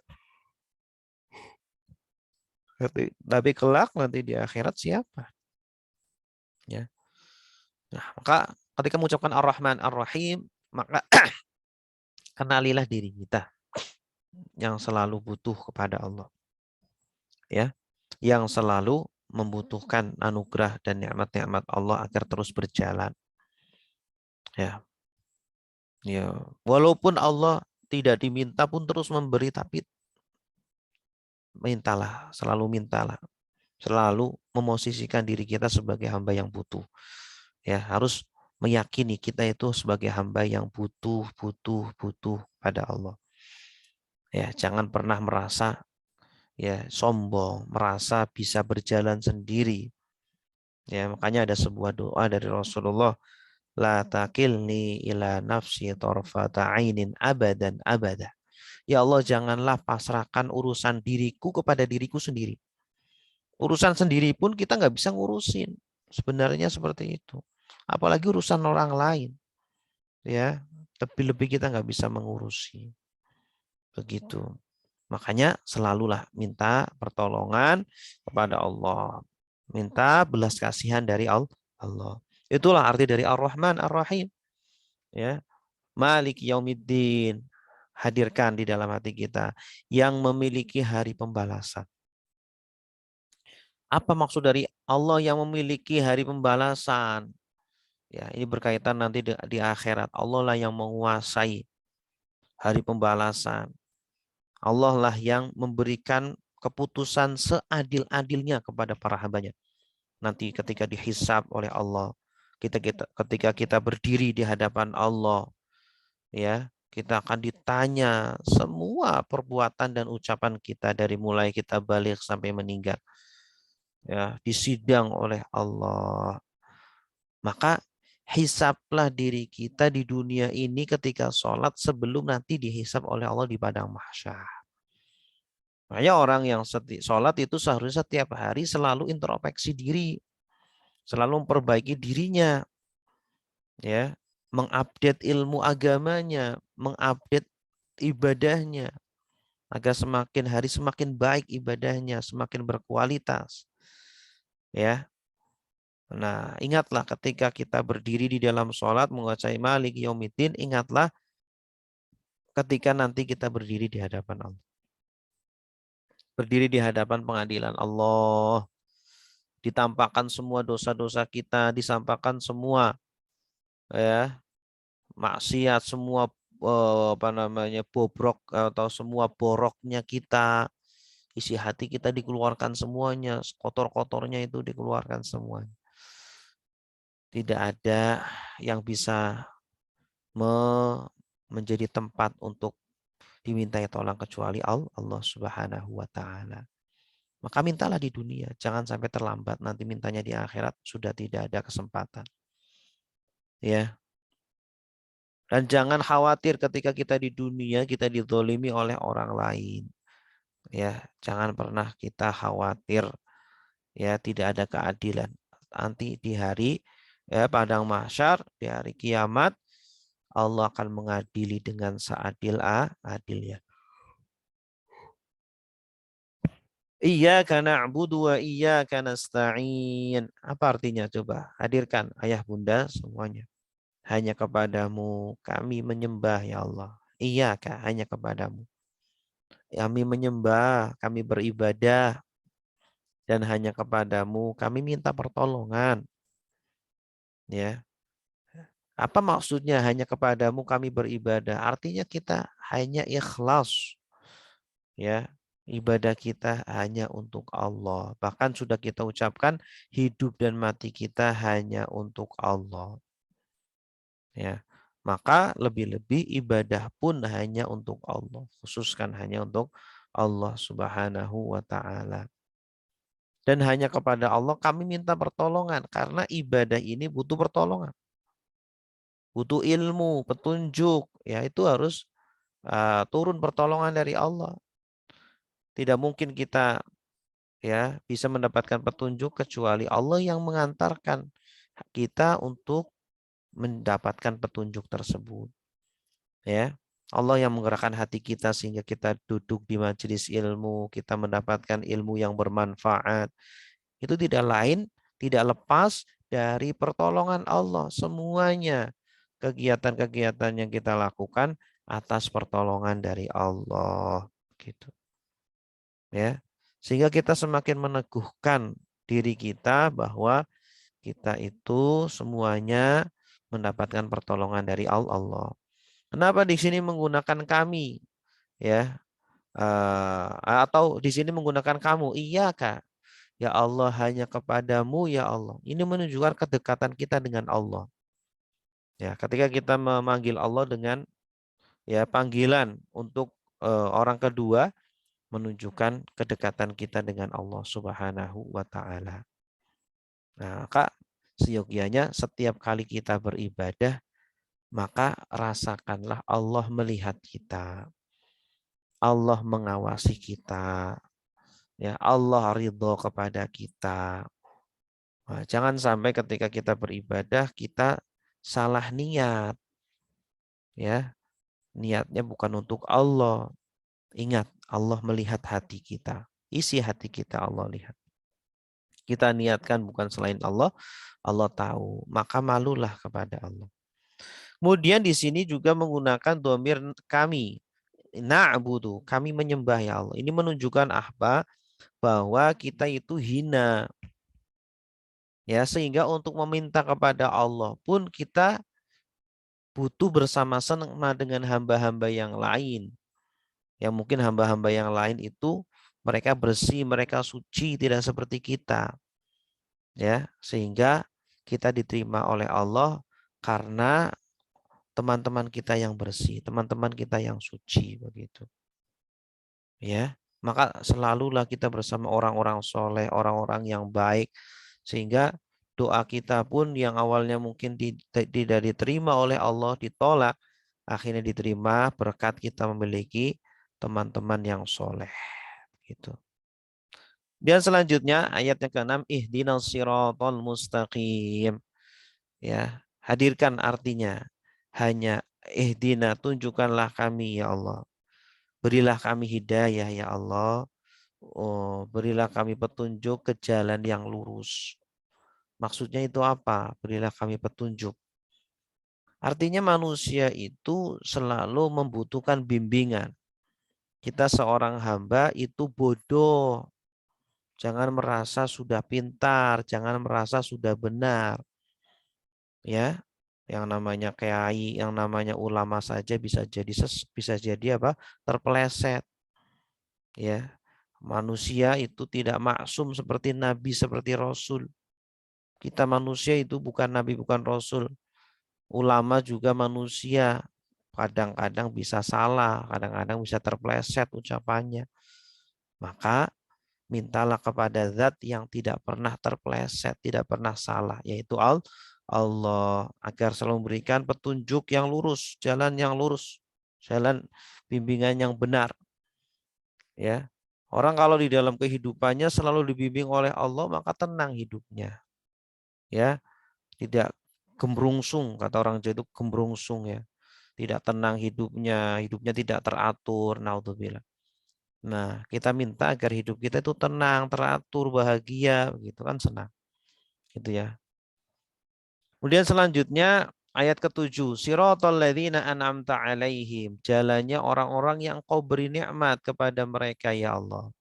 Tapi kelak nanti di akhirat siapa? Ya. Nah, maka ketika mengucapkan Ar-Rahman Ar-Rahim, maka kenalilah diri kita yang selalu butuh kepada Allah, ya, yang selalu membutuhkan anugerah dan nikmat-nikmat Allah agar terus berjalan. Ya, ya. Walaupun Allah tidak diminta pun terus memberi, tapi mintalah, selalu mintalah, selalu memosisikan diri kita sebagai hamba yang butuh. Ya, harus meyakini kita itu sebagai hamba yang butuh pada Allah. Ya, jangan pernah merasa ya sombong, merasa bisa berjalan sendiri. Ya, makanya ada sebuah doa dari Rasulullah, la takilni ila nafsi tarfata ainin abadan abada. Ya Allah, janganlah pasrahkan urusan diriku kepada diriku sendiri. Urusan sendiri pun kita nggak bisa ngurusin. Sebenarnya seperti itu. Apalagi urusan orang lain. Ya, lebih-lebih kita nggak bisa mengurusi. Begitu. Makanya selalulah minta pertolongan kepada Allah. Minta belas kasihan dari Allah. Itulah arti dari Ar-Rahman Ar-Rahim. Ya. Malik Yaumiddin. Hadirkan di dalam hati kita yang memiliki hari pembalasan. Apa maksud dari Allah yang memiliki hari pembalasan? Ya, ini berkaitan nanti di akhirat. Allah lah yang menguasai hari pembalasan. Allah lah yang memberikan keputusan seadil-adilnya kepada para hambanya. Nanti ketika dihisab oleh Allah, ketika kita berdiri di hadapan Allah, ya, kita akan ditanya semua perbuatan dan ucapan kita dari mulai kita balik sampai meninggal. Ya, disidang oleh Allah. Maka hisaplah diri kita di dunia ini ketika sholat sebelum nanti dihisap oleh Allah di padang mahsyar. Makanya orang yang sholat itu seharusnya setiap hari selalu introspeksi diri, selalu memperbaiki dirinya, ya, mengupdate ilmu agamanya, mengupdate ibadahnya, agar semakin hari semakin baik ibadahnya, semakin berkualitas, ya. Nah, ingatlah ketika kita berdiri di dalam sholat mengucapkan Malik Yaumiddin, ingatlah ketika nanti kita berdiri di hadapan Allah. Berdiri di hadapan pengadilan Allah. Ditampakkan semua dosa-dosa kita, disampaikan semua ya maksiat, semua apa namanya bobrok atau semua boroknya kita, isi hati kita dikeluarkan semuanya, kotor-kotornya itu dikeluarkan semuanya. Tidak ada yang bisa menjadi tempat untuk dimintai tolong kecuali Allah Subhanahu wa taala. Maka mintalah di dunia, jangan sampai terlambat nanti mintanya di akhirat sudah tidak ada kesempatan. Ya. Dan jangan khawatir ketika kita di dunia kita dizolimi oleh orang lain. Ya, jangan pernah kita khawatir ya tidak ada keadilan. Nanti di hari ya padang mahsyar, di hari kiamat Allah akan mengadili dengan seadil-adilnya. Iyyaka na'budu wa iyyaka nasta'in. Apa artinya coba? Hadirkan ayah bunda semuanya. Hanya kepadamu kami menyembah ya Allah. Iyyaka, hanya kepadamu. Kami menyembah, kami beribadah. Dan hanya kepadamu kami minta pertolongan. Ya. Apa maksudnya hanya kepadamu kami beribadah? Artinya kita hanya ikhlas. Ya, ibadah kita hanya untuk Allah. Bahkan sudah kita ucapkan hidup dan mati kita hanya untuk Allah. Ya. Maka lebih-lebih ibadah pun hanya untuk Allah. Khususkan hanya untuk Allah Subhanahu wa taala. Dan hanya kepada Allah kami minta pertolongan karena ibadah ini butuh pertolongan. Butuh ilmu, petunjuk, ya itu harus turun pertolongan dari Allah. Tidak mungkin kita ya bisa mendapatkan petunjuk kecuali Allah yang mengantarkan kita untuk mendapatkan petunjuk tersebut. Ya. Allah yang menggerakkan hati kita sehingga kita duduk di majelis ilmu, kita mendapatkan ilmu yang bermanfaat. Itu tidak lain, tidak lepas dari pertolongan Allah. Semuanya kegiatan-kegiatan yang kita lakukan atas pertolongan dari Allah. Gitu. Ya. Sehingga kita semakin meneguhkan diri kita bahwa kita itu semuanya mendapatkan pertolongan dari Allah. Kenapa di sini menggunakan kami, ya? Atau di sini menggunakan kamu? Iya, Kak. Ya Allah, hanya kepadamu ya Allah. Ini menunjukkan kedekatan kita dengan Allah. Ya, ketika kita memanggil Allah dengan ya panggilan untuk orang kedua, menunjukkan kedekatan kita dengan Allah Subhanahu wa taala. Nah, Kak, seyogianya setiap kali kita beribadah, maka rasakanlah Allah melihat kita. Allah mengawasi kita. Ya, Allah ridho kepada kita. Nah, jangan sampai ketika kita beribadah kita salah niat, ya. Niatnya bukan untuk Allah. Ingat, Allah melihat hati kita. Isi hati kita Allah lihat. Kita niatkan bukan selain Allah, Allah tahu. Maka malulah kepada Allah. Kemudian di sini juga menggunakan domir kami. Na'budu, kami menyembah ya Allah. Ini menunjukkan apa? Bahwa kita itu hina. Ya, sehingga untuk meminta kepada Allah pun kita butuh bersama-sama dengan hamba-hamba yang lain. Yang mungkin hamba-hamba yang lain itu mereka bersih, mereka suci, tidak seperti kita. Ya, sehingga kita diterima oleh Allah karena teman-teman kita yang bersih, teman-teman kita yang suci begitu. Ya, maka selalulah kita bersama orang-orang soleh, orang-orang yang baik, sehingga doa kita pun yang awalnya mungkin tidak diterima oleh Allah, ditolak, akhirnya diterima berkat kita memiliki teman-teman yang soleh. Gitu. Dan selanjutnya ayat yang ke-6, ihdinas siratal mustaqim. Ya, hadirkan artinya hanya ihdina, tunjukkanlah kami ya Allah. Berilah kami hidayah ya Allah. Oh, berilah kami petunjuk ke jalan yang lurus. Maksudnya itu apa? Berilah kami petunjuk. Artinya manusia itu selalu membutuhkan bimbingan. Kita seorang hamba itu bodoh. Jangan merasa sudah pintar, jangan merasa sudah benar. Ya, yang namanya kiai, yang namanya ulama saja bisa jadi apa? Terpeleset. Ya, manusia itu tidak maksum seperti nabi, seperti rasul. Kita manusia itu bukan nabi, bukan rasul. Ulama juga manusia. Kadang-kadang bisa salah, kadang-kadang bisa terpeleset ucapannya. Maka mintalah kepada zat yang tidak pernah terpeleset, tidak pernah salah, yaitu Allah, agar selalu memberikan petunjuk yang lurus, jalan bimbingan yang benar. Ya, orang kalau di dalam kehidupannya selalu dibimbing oleh Allah, maka tenang hidupnya. Ya, tidak gembrungsung, kata orang Jawa itu gembrungsung ya. Tidak tenang hidupnya, hidupnya tidak teratur, naudzubillah. Nah, kita minta agar hidup kita itu tenang, teratur, bahagia, begitu kan senang. Gitu ya. Kemudian selanjutnya ayat ke-7, siratal ladzina an'amta alaihim, jalannya orang-orang yang Kau beri nikmat kepada mereka ya Allah.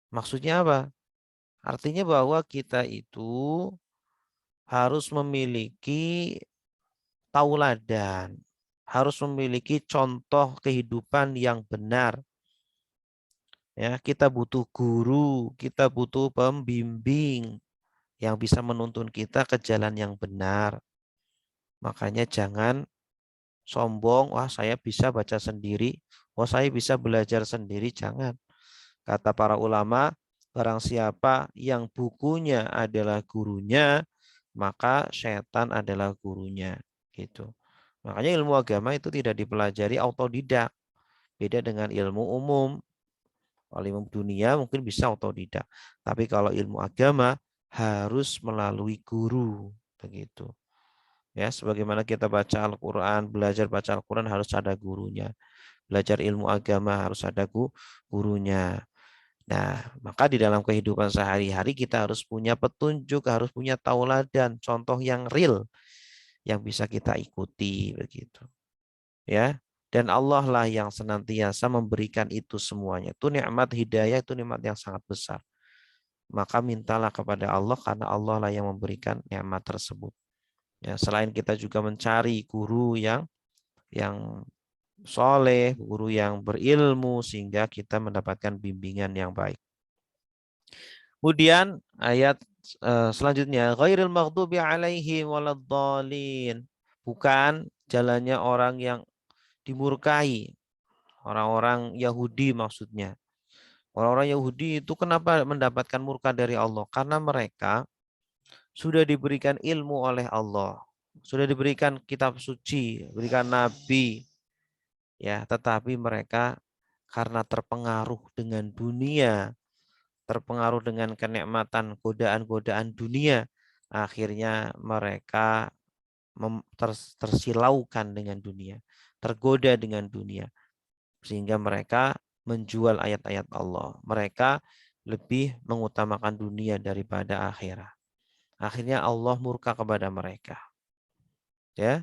Maksudnya apa? Artinya bahwa kita itu harus memiliki tauladan, harus memiliki contoh kehidupan yang benar. Ya, kita butuh guru, kita butuh pembimbing yang bisa menuntun kita ke jalan yang benar. Makanya jangan sombong, wah saya bisa baca sendiri, wah saya bisa belajar sendiri, jangan. Kata para ulama, barang siapa yang bukunya adalah gurunya, maka setan adalah gurunya. Gitu. Makanya ilmu agama itu tidak dipelajari autodidak. Beda dengan ilmu umum. Kalau ilmu dunia mungkin bisa autodidak. Tapi kalau ilmu agama harus melalui guru. Begitu. Ya, sebagaimana kita baca Al-Qur'an, belajar baca Al-Qur'an harus ada gurunya. Belajar ilmu agama harus ada gurunya. Nah, maka di dalam kehidupan sehari-hari kita harus punya petunjuk, harus punya tauladan, contoh yang real yang bisa kita ikuti begitu. Ya. Dan Allah lah yang senantiasa memberikan itu semuanya. Itu nikmat hidayah, itu nikmat yang sangat besar. Maka mintalah kepada Allah karena Allah lah yang memberikan nikmat tersebut. Ya, selain kita juga mencari guru yang soleh, guru yang berilmu sehingga kita mendapatkan bimbingan yang baik. Kemudian ayat selanjutnya, ghairil maghdubi alaihim waladdallin. Bukan jalannya orang yang dimurkai, orang-orang Yahudi maksudnya. Orang-orang Yahudi itu kenapa mendapatkan murka dari Allah? Karena mereka sudah diberikan ilmu oleh Allah, sudah diberikan kitab suci, diberikan nabi, ya, tetapi mereka karena terpengaruh dengan dunia, terpengaruh dengan kenikmatan, godaan-godaan dunia, akhirnya mereka tersilaukan dengan dunia, tergoda dengan dunia, sehingga mereka menjual ayat-ayat Allah. Mereka lebih mengutamakan dunia daripada akhirat. Akhirnya Allah murka kepada mereka. Ya.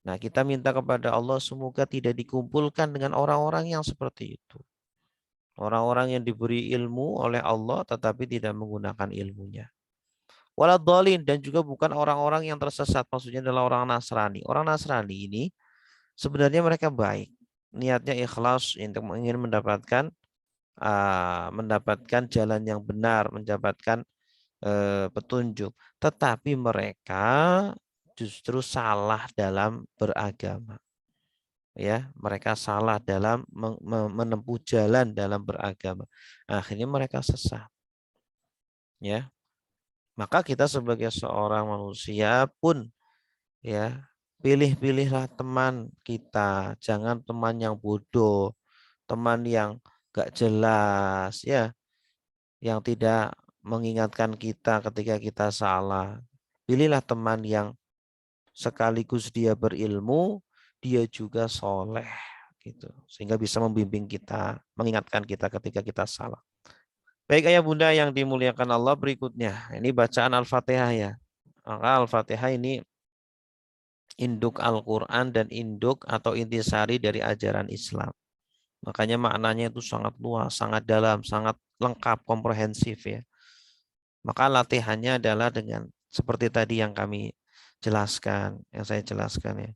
Nah, kita minta kepada Allah semoga tidak dikumpulkan dengan orang-orang yang seperti itu. Orang-orang yang diberi ilmu oleh Allah tetapi tidak menggunakan ilmunya. Waladhdallin, dan juga bukan orang-orang yang tersesat, maksudnya adalah orang Nasrani. Orang Nasrani ini sebenarnya mereka baik. Niatnya ikhlas untuk ingin mendapatkan jalan yang benar, mendapatkan petunjuk. Tetapi mereka justru salah dalam beragama. Ya, mereka salah dalam menempuh jalan dalam beragama. Akhirnya mereka sesat. Ya, maka kita sebagai seorang manusia pun, ya, pilih-pilihlah teman kita, jangan teman yang bodoh, teman yang gak jelas, ya, yang tidak mengingatkan kita ketika kita salah. Pilihlah teman yang sekaligus dia berilmu, dia juga soleh, gitu, sehingga bisa membimbing kita, mengingatkan kita ketika kita salah. Baik ayah bunda yang dimuliakan Allah, berikutnya ini bacaan Al-Fatihah ya. Maka Al-Fatihah ini induk Al-Quran dan induk atau intisari dari ajaran Islam. Makanya maknanya itu sangat luas, sangat dalam, sangat lengkap, komprehensif ya. Maka latihannya adalah dengan seperti tadi yang kami jelaskan, yang saya jelaskan ya.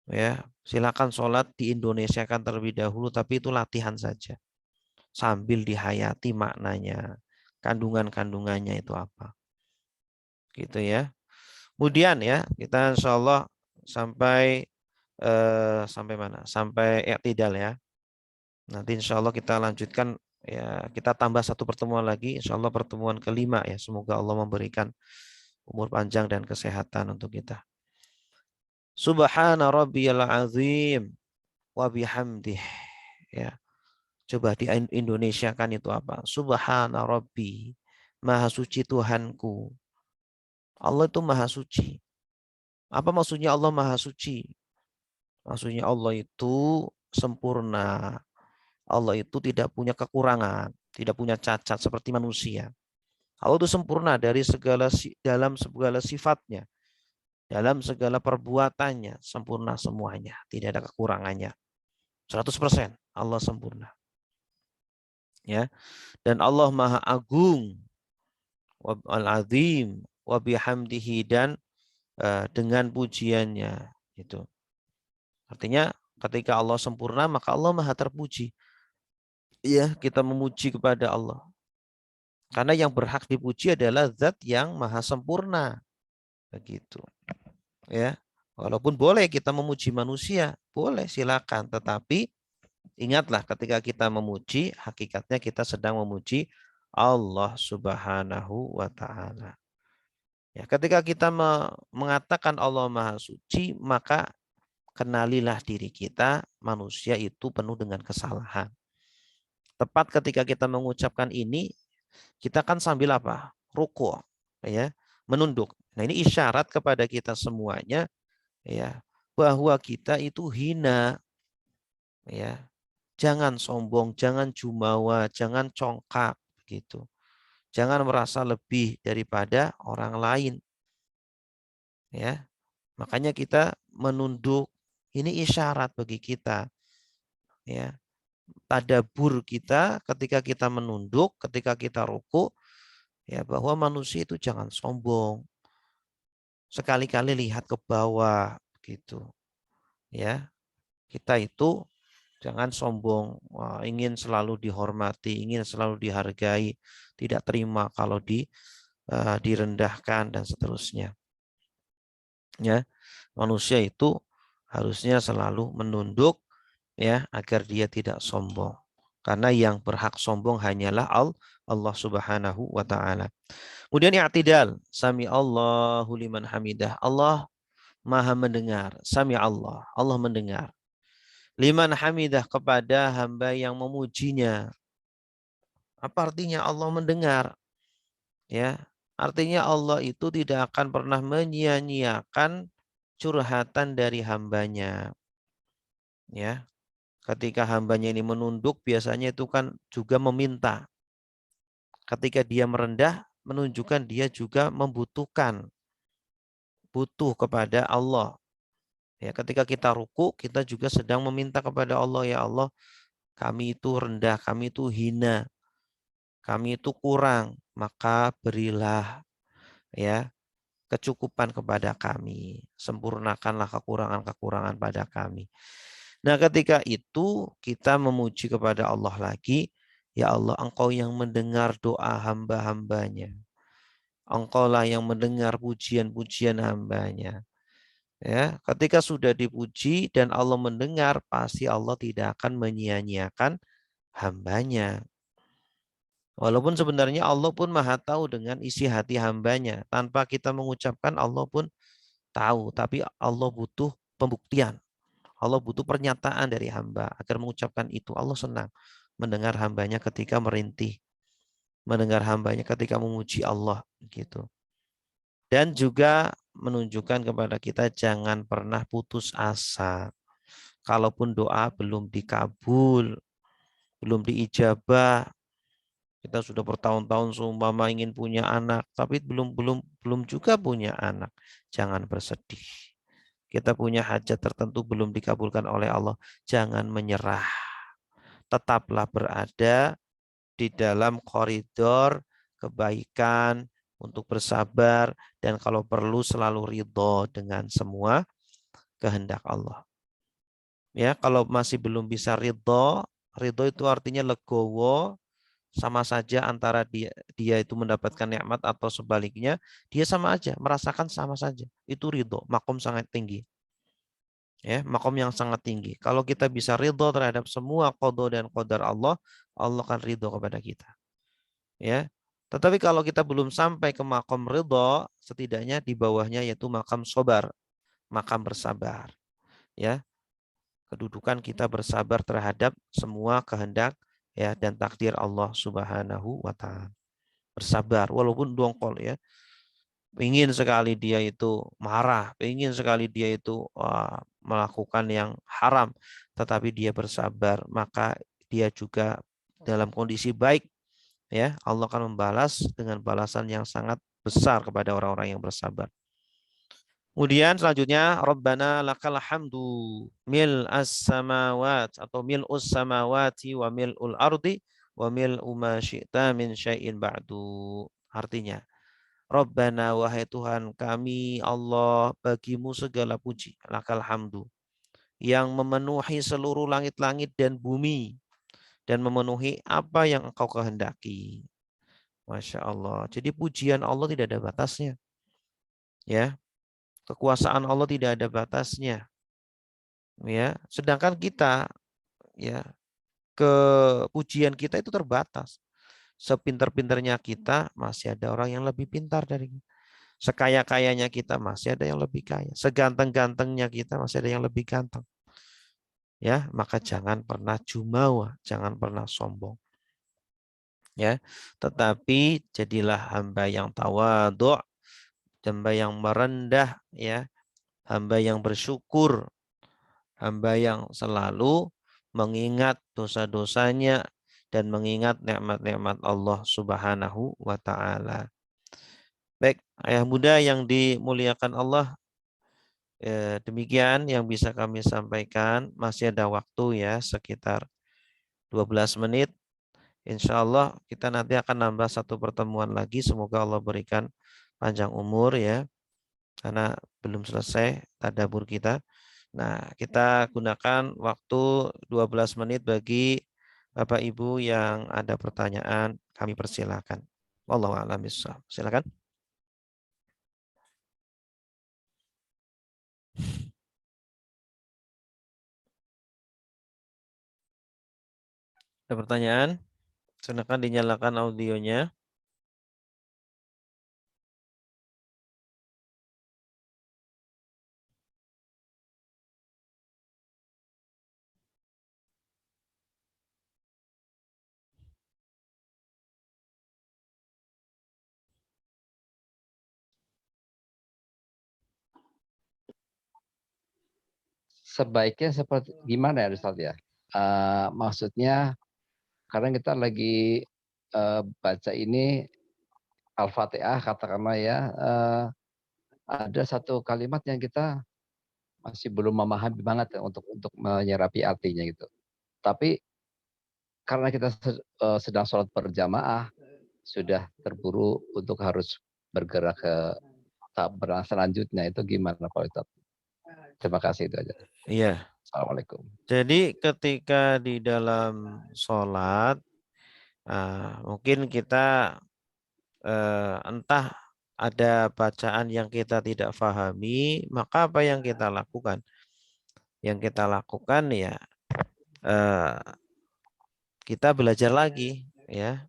Ya, silakan sholat di Indonesia kan terlebih dahulu, tapi itu latihan saja. Sambil dihayati maknanya, kandungan-kandungannya itu apa. Gitu ya. Kemudian ya, kita insya Allah sampai mana? Sampai i'tidal ya. Nanti insya Allah kita lanjutkan ya, kita tambah satu pertemuan lagi, insya Allah pertemuan kelima ya. Semoga Allah memberikan umur panjang dan kesehatan untuk kita. Subhana rabbiyal azim wa bihamdih. Ya. Coba di Indonesia kan itu apa? Subhana rabbi, maha suci Tuhanku. Allah itu maha suci. Apa maksudnya Allah maha suci? Maksudnya Allah itu sempurna. Allah itu tidak punya kekurangan, tidak punya cacat seperti manusia. Allah itu sempurna dari dalam segala sifatnya, dalam segala perbuatannya, sempurna semuanya, tidak ada kekurangannya. 100% Allah sempurna. Ya. Dan Allah Maha Agung, Al-Azim, wa bihamdihi, dan dengan pujiannya itu. Artinya ketika Allah sempurna maka Allah Maha terpuji. Ya, kita memuji kepada Allah. Karena yang berhak dipuji adalah zat yang maha sempurna. Begitu. Ya. Walaupun boleh kita memuji manusia, boleh silakan, tetapi ingatlah ketika kita memuji, hakikatnya kita sedang memuji Allah Subhanahu wa taala. Ya, ketika kita mengatakan Allah Maha Suci, maka kenalilah diri kita, manusia itu penuh dengan kesalahan. Tepat ketika kita mengucapkan ini, kita kan sambil apa? Ruku', ya, menunduk. Nah, ini isyarat kepada kita semuanya ya bahwa kita itu hina ya. Jangan sombong, jangan jumawa, jangan congkak gitu. Jangan merasa lebih daripada orang lain ya. Makanya kita menunduk. Ini isyarat bagi kita ya. Tadabur kita ketika kita menunduk, ketika kita ruku ya bahwa manusia itu jangan sombong. Sekali-kali lihat ke bawah gitu ya. Kita itu jangan sombong, ingin selalu dihormati, ingin selalu dihargai, tidak terima kalau direndahkan dan seterusnya. Ya, manusia itu harusnya selalu menunduk ya agar dia tidak sombong. Karena yang berhak sombong hanyalah Allah Subhanahu wa taala. Kemudian i'tidal, sami Allahu liman hamidah. Allah Maha mendengar, sami Allah, Allah mendengar. Liman hamidah kepada hamba yang memujinya. Apa artinya Allah mendengar? Ya, artinya Allah itu tidak akan pernah menyia-nyiakan curhatan dari hambanya. Ya, ketika hambanya ini menunduk, biasanya itu kan juga meminta. Ketika dia merendah, menunjukkan dia juga membutuhkan, butuh kepada Allah. Ya, ketika kita ruku, kita juga sedang meminta kepada Allah, ya Allah, kami itu rendah, kami itu hina, kami itu kurang, maka berilah ya kecukupan kepada kami, sempurnakanlah kekurangan-kekurangan pada kami. Nah, ketika itu kita memuji kepada Allah lagi, ya Allah, Engkau yang mendengar doa hamba-hambanya. Engkaulah yang mendengar pujian-pujian hambanya. Ya, ketika sudah dipuji dan Allah mendengar, pasti Allah tidak akan menyia-nyiakan hambanya. Walaupun sebenarnya Allah pun maha tahu dengan isi hati hambanya. Tanpa kita mengucapkan Allah pun tahu. Tapi Allah butuh pembuktian. Allah butuh pernyataan dari hamba agar mengucapkan itu. Allah senang mendengar hambanya ketika merintih. Mendengar hambanya ketika memuji Allah. Gitu. Dan juga menunjukkan kepada kita jangan pernah putus asa. Kalaupun doa belum dikabul, belum diijabah, kita sudah bertahun-tahun seumpama ingin punya anak, tapi belum juga punya anak. Jangan bersedih. Kita punya hajat tertentu belum dikabulkan oleh Allah. Jangan menyerah. Tetaplah berada di dalam koridor kebaikan untuk bersabar dan kalau perlu selalu ridho dengan semua kehendak Allah. Ya, kalau masih belum bisa ridho, ridho itu artinya legowo, sama saja antara dia itu mendapatkan nikmat atau sebaliknya, dia sama aja, merasakan sama saja. Itu ridho, makom sangat tinggi. Ya, makom yang sangat tinggi. Kalau kita bisa ridho terhadap semua qada dan qadar Allah, Allah akan ridho kepada kita. Ya. Tetapi kalau kita belum sampai ke makom ridho, setidaknya di bawahnya yaitu makam sobar, makam bersabar. Ya, kedudukan kita bersabar terhadap semua kehendak ya dan takdir Allah Subhanahu wa taala. Bersabar walaupun dongkol ya. Ingin sekali dia itu marah, ingin sekali dia itu melakukan yang haram, tetapi dia bersabar, maka dia juga dalam kondisi baik ya. Allah akan membalas dengan balasan yang sangat besar kepada orang-orang yang bersabar. Kemudian selanjutnya Rabbana lakal hamdu mil as-samawat atau mil us-samawati wa mil'ul ardi wa mil'u ma syi'ta min syai'in ba'du. Artinya, Rabbana wahai Tuhan kami Allah bagimu segala puji lakal hamdu yang memenuhi seluruh langit-langit dan bumi dan memenuhi apa yang engkau kehendaki. Masya Allah. Jadi pujian Allah tidak ada batasnya. Ya, kekuasaan Allah tidak ada batasnya. Ya, sedangkan kita ya kepujian kita itu terbatas. Sepintar-pintarnya kita masih ada orang yang lebih pintar dari kita. Sekaya-kayanya kita masih ada yang lebih kaya. Seganteng-gantengnya kita masih ada yang lebih ganteng. Ya, maka jangan pernah jumawa, jangan pernah sombong. Ya, tetapi jadilah hamba yang tawadhu, hamba yang merendah, ya, hamba yang bersyukur, hamba yang selalu mengingat dosa-dosanya dan mengingat nikmat-nikmat Allah Subhanahu wa taala. Baik, ayah bunda yang dimuliakan Allah, demikian yang bisa kami sampaikan. Masih ada waktu ya, sekitar 12 menit. Insya Allah kita nanti akan nambah satu pertemuan lagi. Semoga Allah berikan panjang umur ya, karena belum selesai tadabbur kita. Nah, kita gunakan waktu 12 menit bagi Bapak Ibu yang ada pertanyaan, kami persilakan. Wallahu a'lam bishawab. Silakan. Ada pertanyaan? Silakan dinyalakan audionya. Sebaiknya seperti gimana ya Ustaz ya? Maksudnya karena kita lagi baca ini Al-Fatihah katakanlah ya, ada satu kalimat yang kita masih belum memahami banget ya untuk menyerapi artinya gitu. Tapi karena kita sedang sholat berjamaah, sudah terburu untuk harus bergerak ke tahap selanjutnya, itu gimana Pak Ustaz? Terima kasih, itu aja. Iya. Assalamualaikum. Jadi ketika di dalam sholat, mungkin kita entah ada bacaan yang kita tidak pahami, maka apa yang kita lakukan? Yang kita lakukan ya kita belajar lagi ya.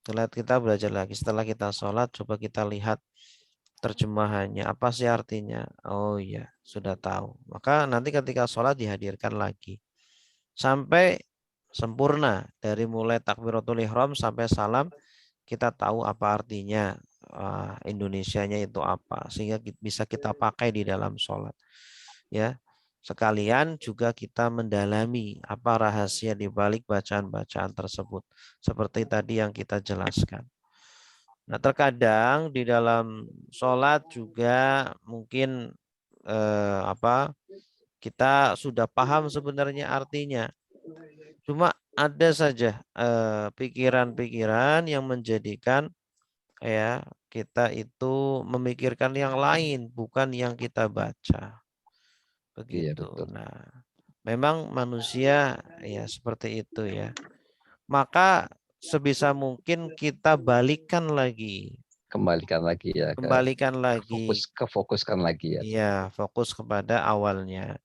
Setelah kita belajar lagi, setelah kita sholat, coba kita lihat terjemahannya, apa sih artinya? Oh iya, sudah tahu. Maka nanti ketika sholat dihadirkan lagi. Sampai sempurna. Dari mulai takbiratul ihram sampai salam, kita tahu apa artinya. Indonesianya itu apa. Sehingga bisa kita pakai di dalam sholat. Ya, sekalian juga kita mendalami apa rahasia di balik bacaan-bacaan tersebut. Seperti tadi yang kita jelaskan. Nah, terkadang di dalam sholat juga mungkin kita sudah paham sebenarnya artinya. Cuma ada saja pikiran-pikiran yang menjadikan ya kita itu memikirkan yang lain, bukan yang kita baca. Iya Begitu. betul. Nah, memang manusia ya seperti itu ya. Maka sebisa mungkin kita balikan lagi. Kembalikan lagi ya Kembalikan lagi. kefokuskan lagi ya. Ya, fokus kepada awalnya.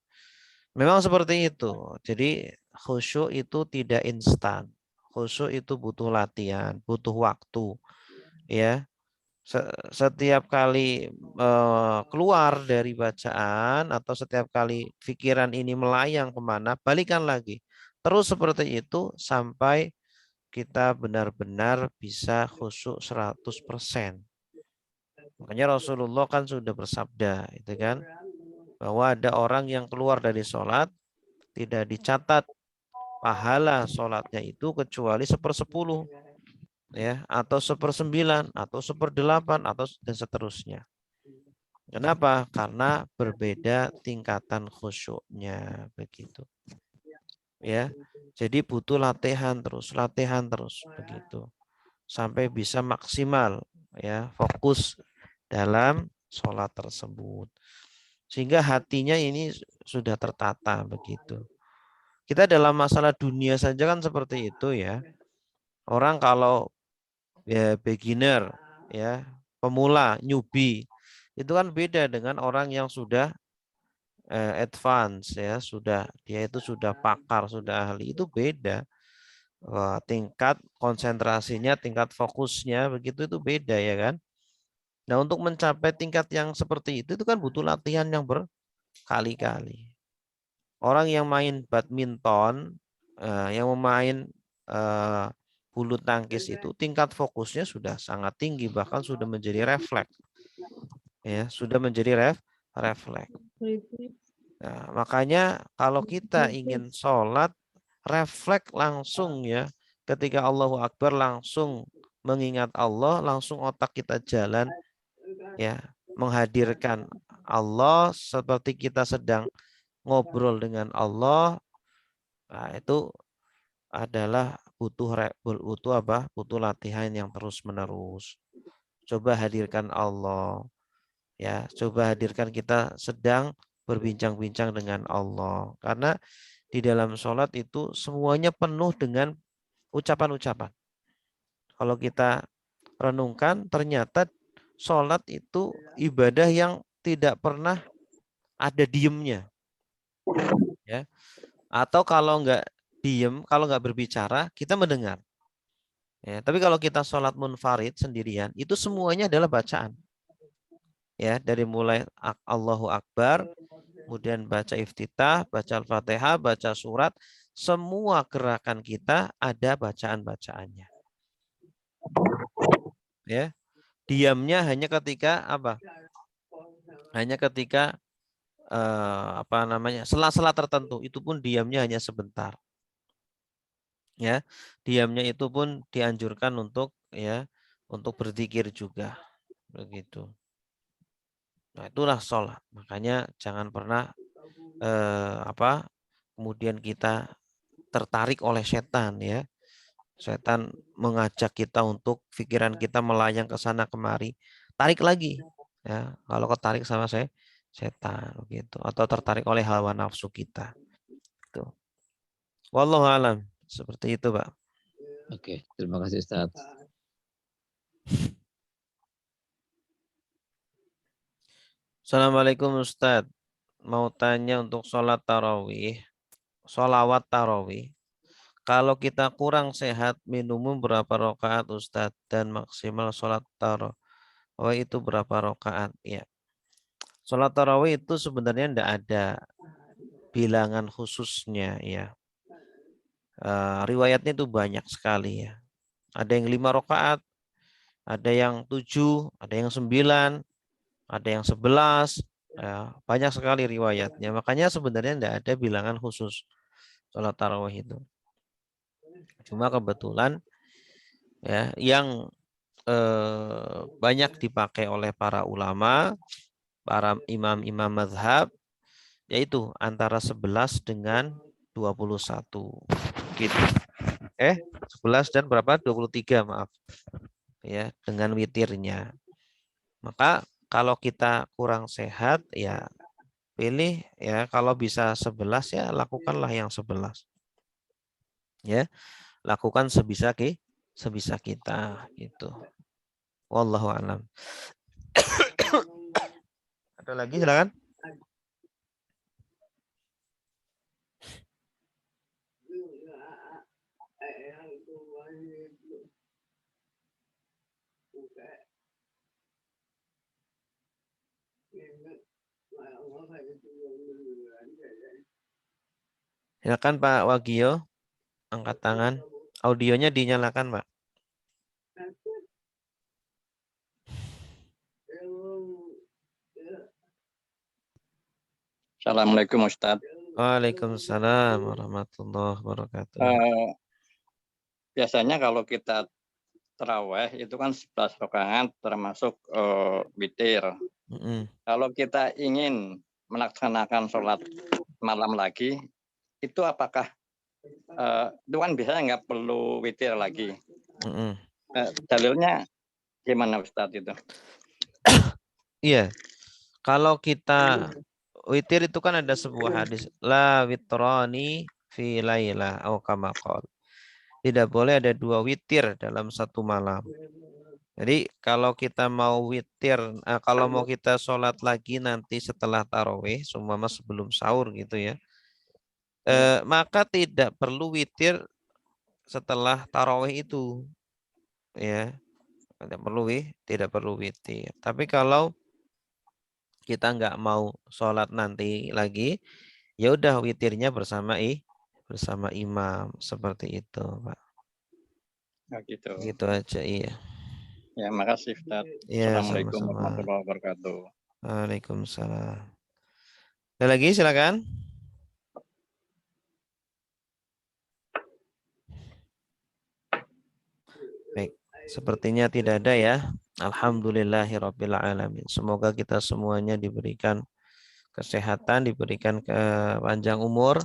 Memang seperti itu. Jadi khusyuk itu tidak instan. Khusyuk itu butuh latihan, butuh waktu. Ya, setiap kali keluar dari bacaan atau setiap kali pikiran ini melayang kemana, balikan lagi. Terus seperti itu sampai kita benar-benar bisa khusyuk 100%. Makanya Rasulullah kan sudah bersabda, itu kan, bahwa ada orang yang keluar dari sholat tidak dicatat pahala sholatnya itu kecuali 1/10 ya, atau 1/9 atau 1/8 atau dan seterusnya. Kenapa? Karena berbeda tingkatan khusyuknya begitu. Ya. Jadi butuh latihan terus begitu. Sampai bisa maksimal ya, fokus dalam sholat tersebut. Sehingga hatinya ini sudah tertata begitu. Kita dalam masalah dunia saja kan seperti itu ya. Orang kalau ya beginner ya, pemula, newbie, itu kan beda dengan orang yang sudah advance ya, dia itu sudah pakar, sudah ahli, itu beda. Tingkat konsentrasinya, tingkat fokusnya begitu itu beda ya kan. Nah, untuk mencapai tingkat yang seperti itu kan butuh latihan yang berkali-kali. Orang yang main badminton, yang memain bulu tangkis itu tingkat fokusnya sudah sangat tinggi, bahkan sudah menjadi refleks. ya, sudah menjadi refleks. Nah, makanya kalau kita ingin sholat, refleks langsung ya, ketika Allahu Akbar langsung mengingat Allah, langsung otak kita jalan ya, menghadirkan Allah seperti kita sedang ngobrol dengan Allah. Nah, itu adalah butuh latihan yang terus menerus. Coba hadirkan Allah ya, coba hadirkan kita sedang berbincang-bincang dengan Allah, karena di dalam sholat itu semuanya penuh dengan ucapan-ucapan. Kalau kita renungkan, ternyata sholat itu ibadah yang tidak pernah ada diemnya ya. Atau kalau nggak diem, kalau nggak berbicara, kita mendengar ya. Tapi kalau kita sholat munfarid sendirian, itu semuanya adalah bacaan ya, dari mulai Allahu Akbar, kemudian baca iftitah, baca Al-Fatihah, baca surat, semua gerakan kita ada bacaan-bacaannya. Ya, diamnya hanya ketika apa? Hanya ketika sela-sela tertentu, itu pun diamnya hanya sebentar. Ya, diamnya itu pun dianjurkan untuk untuk berzikir juga, begitu. Nah, itulah sholat. Makanya jangan pernah kemudian kita tertarik oleh setan ya. Setan mengajak kita untuk pikiran kita melayang ke sana kemari. Tarik lagi ya. Kalau ketarik sama setan gitu, atau tertarik oleh hawa nafsu kita. Itu. Wallahu alam. Seperti itu, Pak. Oke, terima kasih Ustaz. Assalamualaikum Ustadz. Mau tanya untuk sholat tarawih, sholawat tarawih. Kalau kita kurang sehat, minimum berapa rakaat Ustadz, dan maksimal sholat tarawih itu berapa rakaat? Ya, sholat tarawih itu sebenarnya tidak ada bilangan khususnya ya. Riwayatnya itu banyak sekali ya. Ada yang 5 rakaat, ada yang 7, ada yang 9, ada yang 11. Ya, banyak sekali riwayatnya. Makanya sebenarnya tidak ada bilangan khusus sholat tarawih itu. Cuma kebetulan ya yang banyak dipakai oleh para ulama, para imam-imam mazhab, yaitu antara 11 dengan 21 gitu. 11 dan berapa? 23, maaf. Ya, dengan witirnya. Maka kalau kita kurang sehat ya pilih ya, kalau bisa 11 ya lakukanlah yang 11. Ya, lakukan sebisa kita gitu. Wallahu a'lam. Ada lagi, silakan. Silakan Pak Wagio, angkat tangan. Audionya dinyalakan, Pak. Assalamualaikum Ustaz. Waalaikumsalam warahmatullahi wabarakatuh. Biasanya kalau kita terawih itu kan 11 rakaat termasuk witir. Kalau kita ingin melaksanakan sholat malam lagi, itu apakah itu kan biasanya nggak perlu witir lagi? Dalilnya gimana Ustadz itu? Iya, kalau kita witir itu kan ada sebuah hadis, la witrani fi lailah au kama qol. Tidak boleh ada 2 witir dalam satu malam. Jadi kalau kita mau witir, kalau mau kita sholat lagi nanti setelah tarawih, seumpama sebelum sahur gitu ya, maka tidak perlu witir setelah tarawih itu, ya, tidak perlu witir. Tapi kalau kita nggak mau sholat nanti lagi, ya udah witirnya bersama imam, seperti itu, Pak. Nah, gitu. Gitu aja, iya. Ya, makasih Ustaz. Ya, Assalamualaikum sama-sama. warahmatullahi wabarakatuh. Waalaikumsalam. Ada lagi, silakan. Baik, sepertinya tidak ada ya. Alhamdulillahirabbil alamin. Semoga kita semuanya diberikan kesehatan, diberikan panjang umur,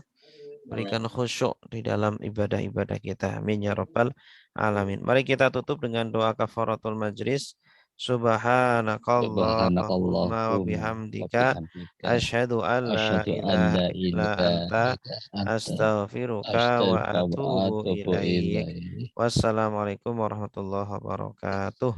berikan khusyuk di dalam ibadah-ibadah kita. Amin ya rabbal alamin. Mari kita tutup dengan doa kafaratul majlis. Subhanakallahumma wa bihamdika asyhadu an la ilaha illa anta astaghfiruka wa atubu ilaik. Wassalamualaikum warahmatullahi wabarakatuh.